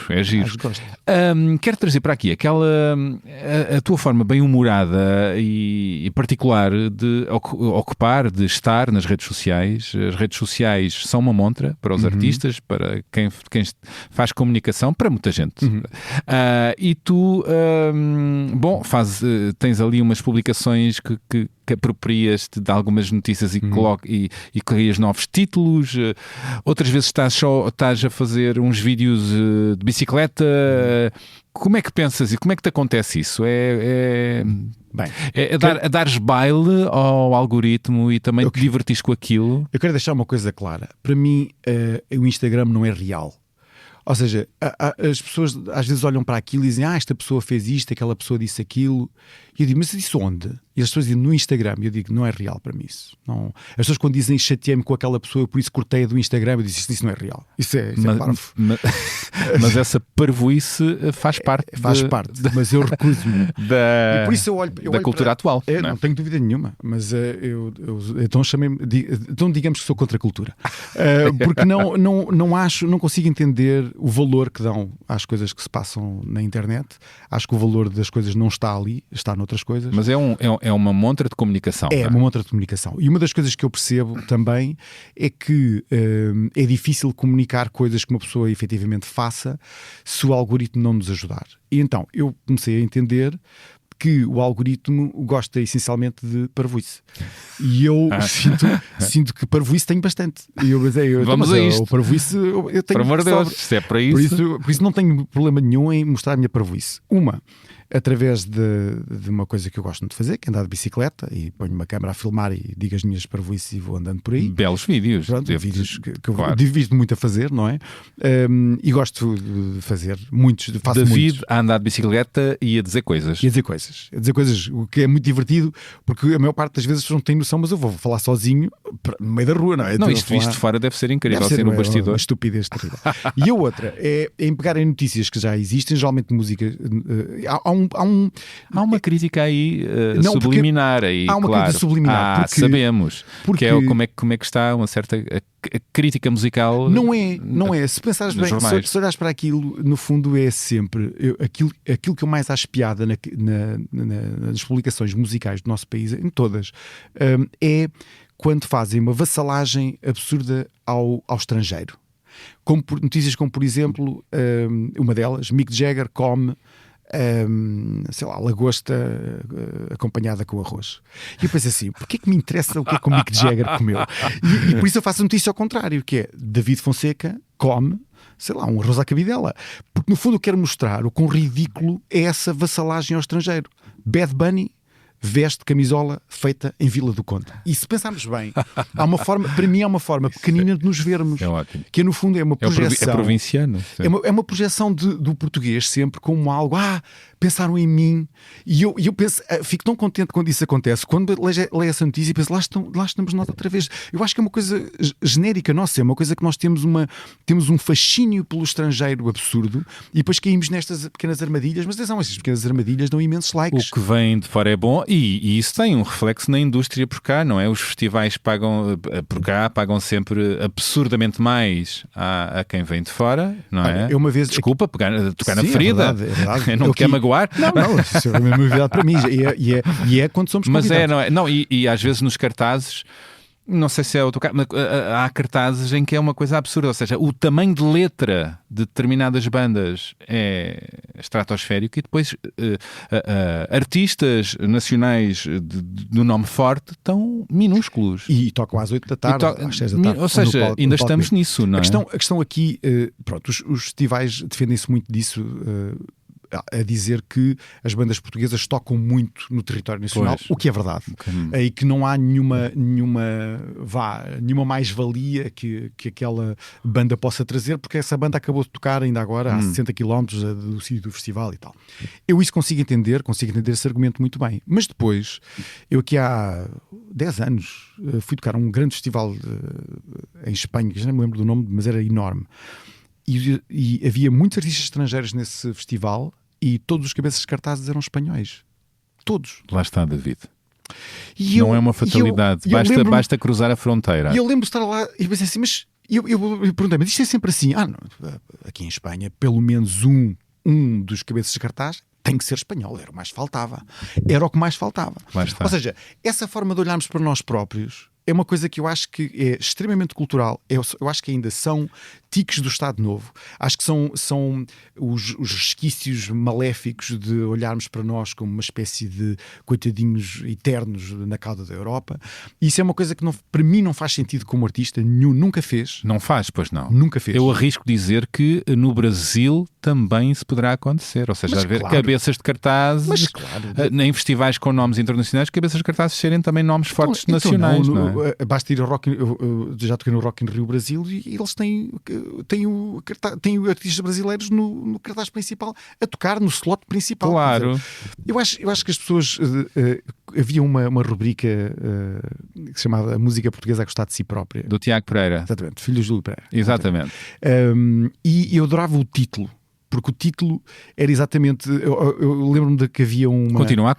Quero trazer para aqui a tua forma bem humorada e particular de ocupar, de estar nas redes sociais. As redes sociais são uma montra para os artistas, para quem faz comunicação, para muita gente. E tu, tens ali umas publicações que aproprias-te de algumas notícias e crias novos títulos. Outras vezes estás a fazer uns vídeos de bicicleta. Como é que pensas e como é que te acontece isso? Dares baile ao algoritmo e também te divertires com aquilo? Eu quero deixar uma coisa clara. Para mim, o Instagram não é real. Ou seja, as pessoas às vezes olham para aquilo e dizem: esta pessoa fez isto, aquela pessoa disse aquilo. E eu digo: mas isso onde? E as pessoas dizem: no Instagram. E eu digo: não é real para mim isso. Não. As pessoas quando dizem chateei-me com aquela pessoa, por isso cortei-a do Instagram, eu disse: isso não é real. Isso é parvo. Mas essa parvoíce faz parte. Mas eu recuso-me. Da, e por isso eu olho da cultura atual. Não tenho dúvida nenhuma. Mas então chamei-me. Então digamos que sou contra a cultura. Porque não consigo entender o valor que dão às coisas que se passam na internet. Acho que o valor das coisas não está ali, está noutras coisas. Mas é uma montra de comunicação. É uma montra de comunicação. E uma das coisas que eu percebo também é que é difícil comunicar coisas que uma pessoa efetivamente faça se o algoritmo não nos ajudar. E então eu comecei a entender que o algoritmo gosta essencialmente de parvoíce. E eu sinto que parvoíce tenho bastante. E vamos a isto. O parvoíce eu tenho. Por amor de Deus, se é para isso. Por isso não tenho problema nenhum em mostrar a minha parvoíce. Através de uma coisa que eu gosto muito de fazer, que é andar de bicicleta, e ponho uma câmera a filmar e digo as minhas parvoíces e vou andando por aí. Belos vídeos. Pronto, vídeos que eu divido muito a fazer, não é? E gosto de fazer muitos. Faço David muitos. a andar de bicicleta e a dizer coisas. A dizer coisas, o que é muito divertido, porque a maior parte das vezes as pessoas não têm noção, mas eu vou falar sozinho no meio da rua, não é? Não, isto visto de fora deve ser incrível, ser no bastidor. Uma estupidez terrível. E a outra é em pegar em notícias que já existem, geralmente música. Há uma crítica aí subliminar aí, há uma claro. Crítica subliminar, porque, sabemos porque é como é que está uma certa crítica musical. Não é. Se pensares bem, se olhares para aquilo, no fundo é sempre aquilo que eu mais acho piada nas publicações musicais do nosso país, em todas, é quando fazem uma vassalagem absurda ao estrangeiro. Notícias como, por exemplo, uma delas, Mick Jagger come sei lá, lagosta acompanhada com arroz. E eu pensei assim: porquê que me interessa o que é que o Mick Jagger comeu? E por isso eu faço a notícia ao contrário, que é David Fonseca come, sei lá, um arroz à cabidela. Porque no fundo eu quero mostrar o quão ridículo é essa vassalagem ao estrangeiro. Bad Bunny veste camisola feita em Vila do Conde. E se pensarmos bem, para mim é uma forma pequenina de nos vermos. É ótimo. Que no fundo é uma projeção. É provinciano. É uma projeção do português sempre como algo. Pensaram em mim. E eu penso, fico tão contente quando isso acontece. Quando leio essa notícia e penso, lá estamos nós outra vez. Eu acho que é uma coisa genérica nossa, é uma coisa que nós temos um fascínio pelo estrangeiro absurdo e depois caímos nestas pequenas armadilhas. Mas atenção, essas pequenas armadilhas dão imensos likes. O que vem de fora é bom. E isso tem um reflexo na indústria por cá, não é? Os festivais pagam sempre absurdamente mais a quem vem de fora, não é? Desculpa, tocar na ferida. É verdade. Eu não quero magoar. Não, isso é uma novidade para mim. E é quando somos convidados. Mas não é? Não, e às vezes nos cartazes, não sei se é o tocar, mas há cartazes em que é uma coisa absurda, ou seja, o tamanho de letra de determinadas bandas é estratosférico e depois artistas nacionais do nome forte estão minúsculos. E tocam às 8 da tarde, às 6 da tarde. Ou seja, ainda estamos nisso, não é? A questão aqui, pronto, os festivais defendem-se muito disso, a dizer que as bandas portuguesas tocam muito no território nacional, o que é verdade. E que não há nenhuma mais-valia que aquela banda possa trazer, porque essa banda acabou de tocar ainda agora a 60 km do sítio do festival e tal. Eu isso consigo entender esse argumento muito bem. Mas depois, eu aqui há 10 anos fui tocar a um grande festival em Espanha, que já não me lembro do nome, mas era enorme. E havia muitos artistas estrangeiros nesse festival e todos os cabeças de cartazes eram espanhóis. Todos. Lá está, David. Não é uma fatalidade. Basta cruzar a fronteira. E eu lembro de estar lá e pensei assim, mas eu perguntei, mas isto é sempre assim? Não, aqui em Espanha, pelo menos um dos cabeças de cartaz tem que ser espanhol. Era o mais faltava. Era o que mais faltava. Ou seja, essa forma de olharmos para nós próprios é uma coisa que eu acho que é extremamente cultural. Eu acho que ainda são tiques do Estado Novo. Acho que são os resquícios maléficos de olharmos para nós como uma espécie de coitadinhos eternos na cauda da Europa. E isso é uma coisa que para mim não faz sentido como artista. Nunca fez. Não faz, pois não. Nunca fez. Eu arrisco dizer que no Brasil também isso poderá acontecer. Ou seja, Mas haver claro. cabeças de cartazes, Mas claro. em festivais com nomes internacionais, cabeças de cartazes serem também nomes fortes nacionais. Não é? Basta ir ao Rock eu já toquei no Rock in Rio Brasil e eles têm artistas brasileiros no cartaz principal a tocar no slot principal. Claro. Eu acho que as pessoas havia uma rubrica que se chamava Música Portuguesa a Gostar de Si Própria. Do Tiago Pereira. Exatamente, Filho de Júlio Pereira. Exatamente. E eu adorava o título. Porque o título era exatamente. Eu lembro-me de que havia uma. Continua a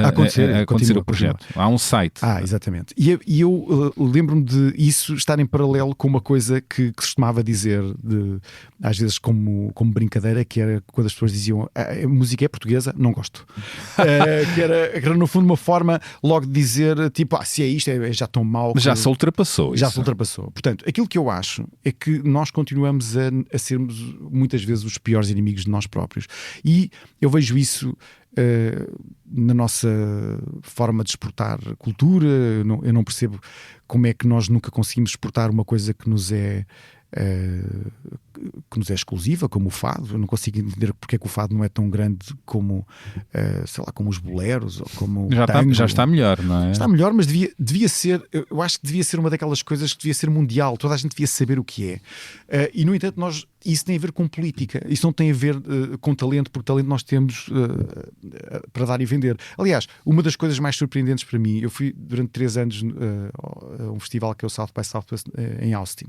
acontecer continua, o projeto. Há um site. Exatamente. E eu lembro-me de isso estar em paralelo com uma coisa que costumava dizer, às vezes como brincadeira, que era quando as pessoas diziam a música é portuguesa, não gosto. que era no fundo uma forma logo de dizer tipo, se é isto, é já tão mau. Mas já se ultrapassou. Já se ultrapassou. Portanto, aquilo que eu acho é que nós continuamos a sermos muitas vezes os piores inimigos de nós próprios. E eu vejo isso na nossa forma de exportar cultura. Eu não percebo como é que nós nunca conseguimos exportar uma coisa que nos é exclusiva, como o fado. Eu não consigo entender porque é que o fado não é tão grande como sei lá, como os boleros ou como já está melhor, não é? Está melhor, mas devia ser, eu acho que devia ser uma daquelas coisas que devia ser mundial, toda a gente devia saber o que é. E no entanto isso tem a ver com política, isso não tem a ver com talento, porque talento nós temos para dar e vender. Aliás, uma das coisas mais surpreendentes para mim, eu fui durante 3 anos a um festival que é o South by Southwest em Austin,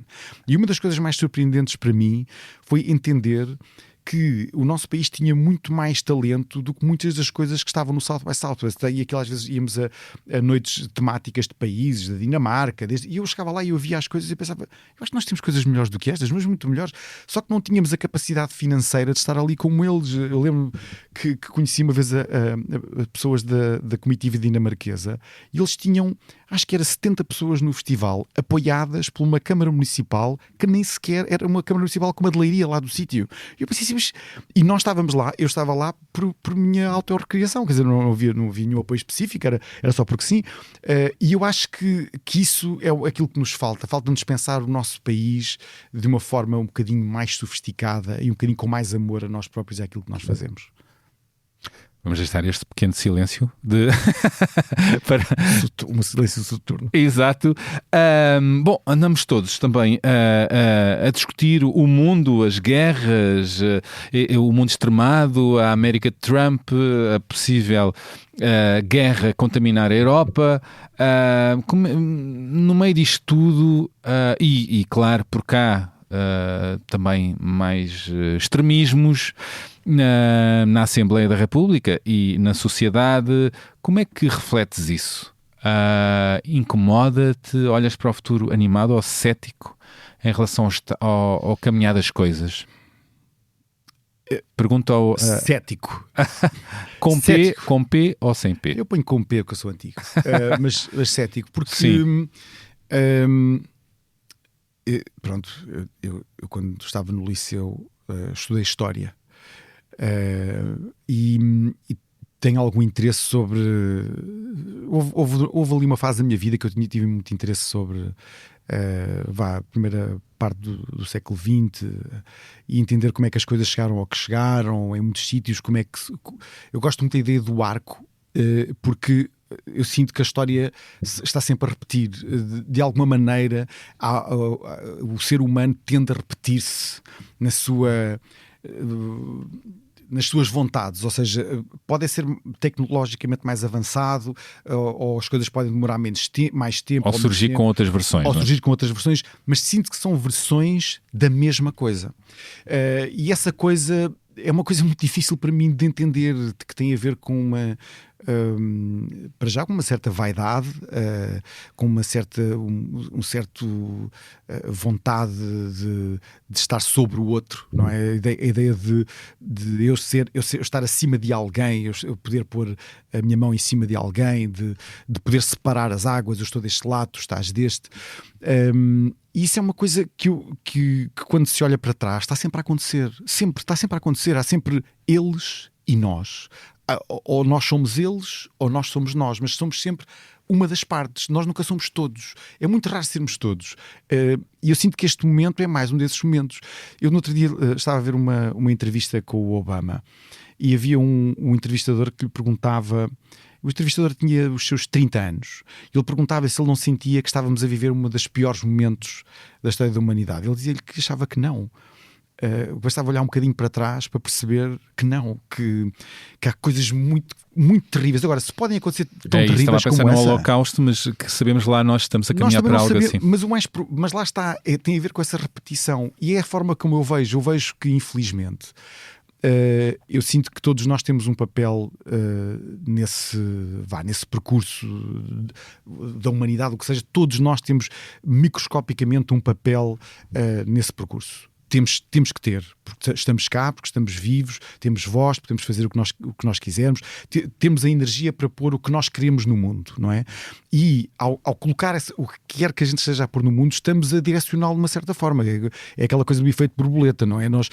e uma das coisas mais surpreendentes para mim foi entender que o nosso país tinha muito mais talento do que muitas das coisas que estavam no South by Southwest. E aquelas vezes íamos a noites temáticas de países, da Dinamarca, e eu chegava lá e eu via as coisas e pensava, eu acho que nós temos coisas melhores do que estas, mas muito melhores, só que não tínhamos a capacidade financeira de estar ali como eles. Eu lembro que conheci uma vez a pessoas da comitiva dinamarquesa e eles tinham, acho que era 70 pessoas no festival, apoiadas por uma Câmara Municipal que nem sequer era uma Câmara Municipal com uma leiria lá do sítio. E eu pensei assim, e nós estávamos lá, eu estava lá por minha autorrecriação, quer dizer, não havia nenhum apoio específico, era só porque sim. E eu acho que isso é aquilo que nos falta-nos pensar o nosso país de uma forma um bocadinho mais sofisticada e um bocadinho com mais amor a nós próprios e àquilo que nós fazemos. Vamos deixar este pequeno silêncio para um silêncio soturno. Exato. Bom, andamos todos também a discutir o mundo, as guerras, o mundo extremado, a América de Trump, a possível guerra contaminar a Europa. No meio disto tudo, e claro, por cá também mais extremismos na Assembleia da República e na sociedade. Como é que refletes isso? Incomoda-te? Olhas para o futuro animado ou cético em relação ao caminhar das coisas? Pergunta ao... Cético. Com P ou sem P? Eu ponho com P porque eu sou antigo. Mas cético, porque... Sim. Pronto, eu quando estava no liceu estudei História e tenho algum interesse sobre... Houve ali uma fase da minha vida que eu tive muito interesse sobre a primeira parte do século XX e entender como é que as coisas chegaram ao que chegaram, em muitos sítios, como é que... Eu gosto muito da ideia do arco, porque eu sinto que a história está sempre a repetir. De alguma maneira, o ser humano tende a repetir-se nas suas vontades, ou seja, pode ser tecnologicamente mais avançado, ou as coisas podem demorar mais tempo. Ou surgir com outras versões. Ou surgir com outras versões, mas sinto que são versões da mesma coisa. E essa coisa é uma coisa muito difícil para mim de entender, que tem a ver com uma... para já com uma certa vaidade, com uma certa um certo vontade de estar sobre o outro, não é? A ideia de eu estar acima de alguém, eu poder pôr a minha mão em cima de alguém, de poder separar as águas, eu estou deste lado, tu estás deste. E isso é uma coisa que quando se olha para trás está sempre a acontecer, está sempre a acontecer. Há sempre eles e nós. ou nós somos eles ou nós somos nós, mas somos sempre uma das partes. Nós nunca somos todos. É muito raro sermos todos. E eu sinto que este momento é mais um desses momentos. Eu no outro dia estava a ver uma entrevista com o Obama e havia um entrevistador que lhe perguntava. O entrevistador tinha os seus 30 anos. Ele perguntava se ele não sentia que estávamos a viver um dos piores momentos da história da humanidade. Ele dizia-lhe que achava que não. Bastava olhar um bocadinho para trás para perceber que não, que há coisas muito, muito terríveis. Agora, se podem acontecer tão terríveis estava a pensar como no essa... Holocausto, mas que sabemos lá, nós estamos a caminhar para algo assim. Mas lá está, tem a ver com essa repetição. E é a forma como eu vejo. Eu vejo que, infelizmente... eu sinto que todos nós temos um papel nesse percurso da humanidade, o que seja, todos nós temos microscopicamente um papel nesse percurso. Temos que ter, porque estamos cá, porque estamos vivos, temos voz, podemos fazer o que nós quisermos, temos a energia para pôr o que nós queremos no mundo, não é? E ao colocar o que quer que a gente esteja a pôr no mundo, estamos a direcioná-lo de uma certa forma. É aquela coisa do efeito borboleta, não é? Nós,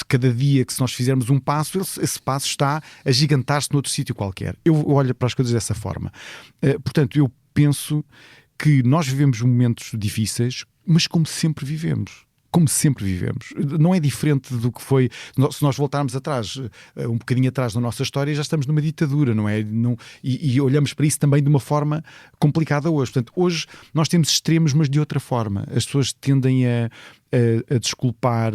cada dia que se nós fizermos um passo, esse passo está a gigantar-se noutro sítio qualquer. Eu olho para as coisas dessa forma. Portanto, eu penso que nós vivemos momentos difíceis, mas como sempre vivemos. Como sempre vivemos. Não é diferente do que foi. Se nós voltarmos atrás, um bocadinho atrás da nossa história, já estamos numa ditadura, não é? E olhamos para isso também de uma forma complicada hoje. Portanto, hoje nós temos extremos, mas de outra forma. As pessoas tendem a desculpar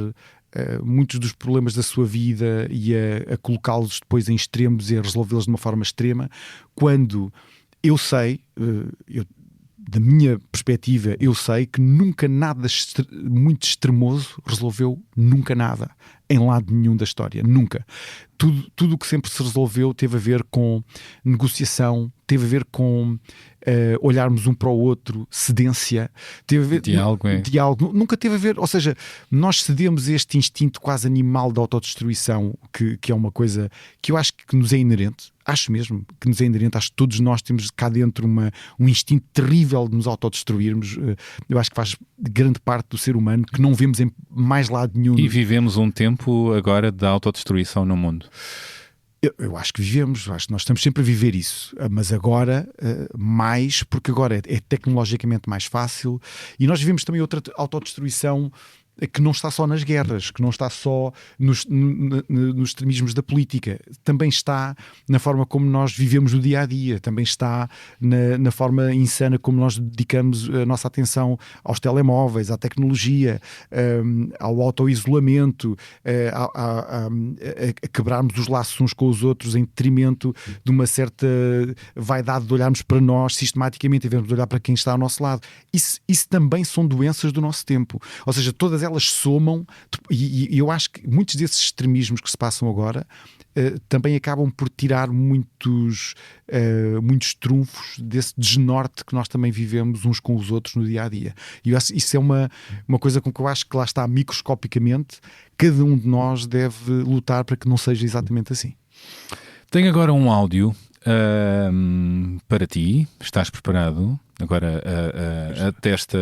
muitos dos problemas da sua vida e a colocá-los depois em extremos e a resolvê-los de uma forma extrema, quando eu sei, da minha perspectiva, eu sei que nunca nada muito extremoso resolveu nunca nada, em lado nenhum da história, nunca. Tudo o que sempre se resolveu teve a ver com negociação, teve a ver com olharmos um para o outro, cedência, teve a ver diálogo, nunca teve a ver, ou seja, nós cedemos a este instinto quase animal de autodestruição, que é uma coisa que eu acho que nos é inerente. Acho mesmo que nos é inerente, acho que todos nós temos cá dentro um instinto terrível de nos autodestruirmos. Eu acho que faz grande parte do ser humano, que não vemos em mais lado nenhum. E vivemos um tempo agora de autodestruição no mundo. Eu acho que vivemos, acho que nós estamos sempre a viver isso, mas agora mais, porque agora é tecnologicamente mais fácil, e nós vivemos também outra autodestruição que não está só nas guerras, que não está só nos extremismos da política, também está na forma como nós vivemos no dia-a-dia, também está na forma insana como nós dedicamos a nossa atenção aos telemóveis, à tecnologia, ao auto-isolamento, a quebrarmos os laços uns com os outros em detrimento de uma certa vaidade de olharmos para nós sistematicamente e vermos olhar para quem está ao nosso lado. Isso também são doenças do nosso tempo, ou seja, todas elas somam, e eu acho que muitos desses extremismos que se passam agora também acabam por tirar muitos trunfos desse desnorte que nós também vivemos uns com os outros no dia-a-dia. E isso é uma coisa com que eu acho que lá está microscopicamente, cada um de nós deve lutar para que não seja exatamente assim. Tenho agora um áudio para ti. Estás preparado? Agora a testa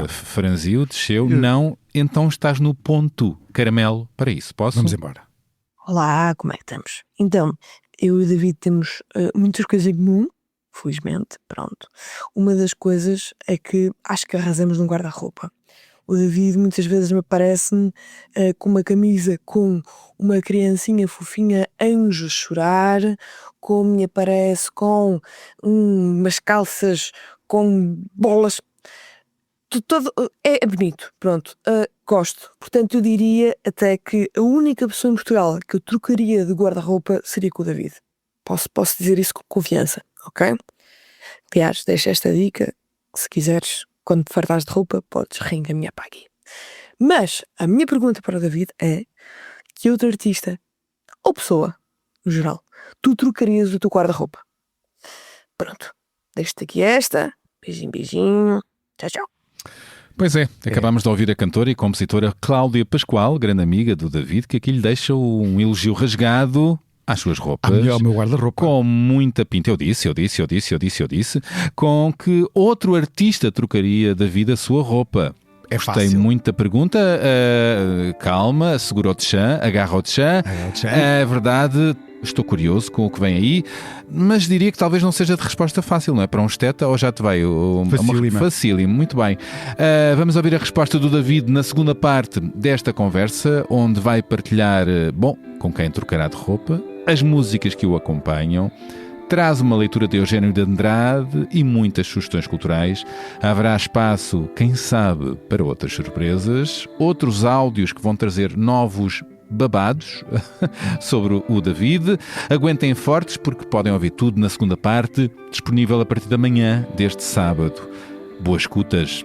franziu, desceu. Não, então estás no ponto caramelo para isso. Posso? Vamos embora. Olá, como é que estamos? Então, eu e o David temos muitas coisas em comum, felizmente, pronto. Uma das coisas é que acho que arrasamos no guarda-roupa. O David muitas vezes me aparece-me com uma camisa com uma criancinha fofinha, anjo a chorar, como me aparece com umas calças com bolas. Todo, é bonito, pronto, gosto. Portanto, eu diria até que a única pessoa em Portugal que eu trocaria de guarda-roupa seria com o David. Posso dizer isso com confiança, ok? Aliás, deixa esta dica, se quiseres, quando te fartares de roupa, podes reencaminhar para aqui. Mas a minha pergunta para o David é: que outro artista, ou pessoa, no geral, tu trocarias o teu guarda-roupa? Pronto, deixo-te aqui esta. Beijinho, beijinho. Tchau, tchau. Pois é, acabámos de ouvir a cantora e compositora Cláudia Pascoal, grande amiga do David, que aqui lhe deixa um elogio rasgado às suas roupas. Ao meu guarda-roupa. Com muita pinta. Eu disse. Com que outro artista trocaria da vida a sua roupa? É Gostei fácil. muito da pergunta. Calma, segura o tchan, agarra o tchan. A verdade Estou curioso com o que vem aí, mas diria que talvez não seja de resposta fácil, não é? Para um esteta, ou já te veio? Facílima. Facílimo, muito bem. Vamos ouvir a resposta do David na segunda parte desta conversa, onde vai partilhar, com quem trocará de roupa, as músicas que o acompanham, traz uma leitura de Eugénio de Andrade e muitas sugestões culturais. Haverá espaço, quem sabe, para outras surpresas, outros áudios que vão trazer novos babados sobre o David. Aguentem fortes porque podem ouvir tudo na segunda parte, disponível a partir da manhã deste sábado. Boas escutas!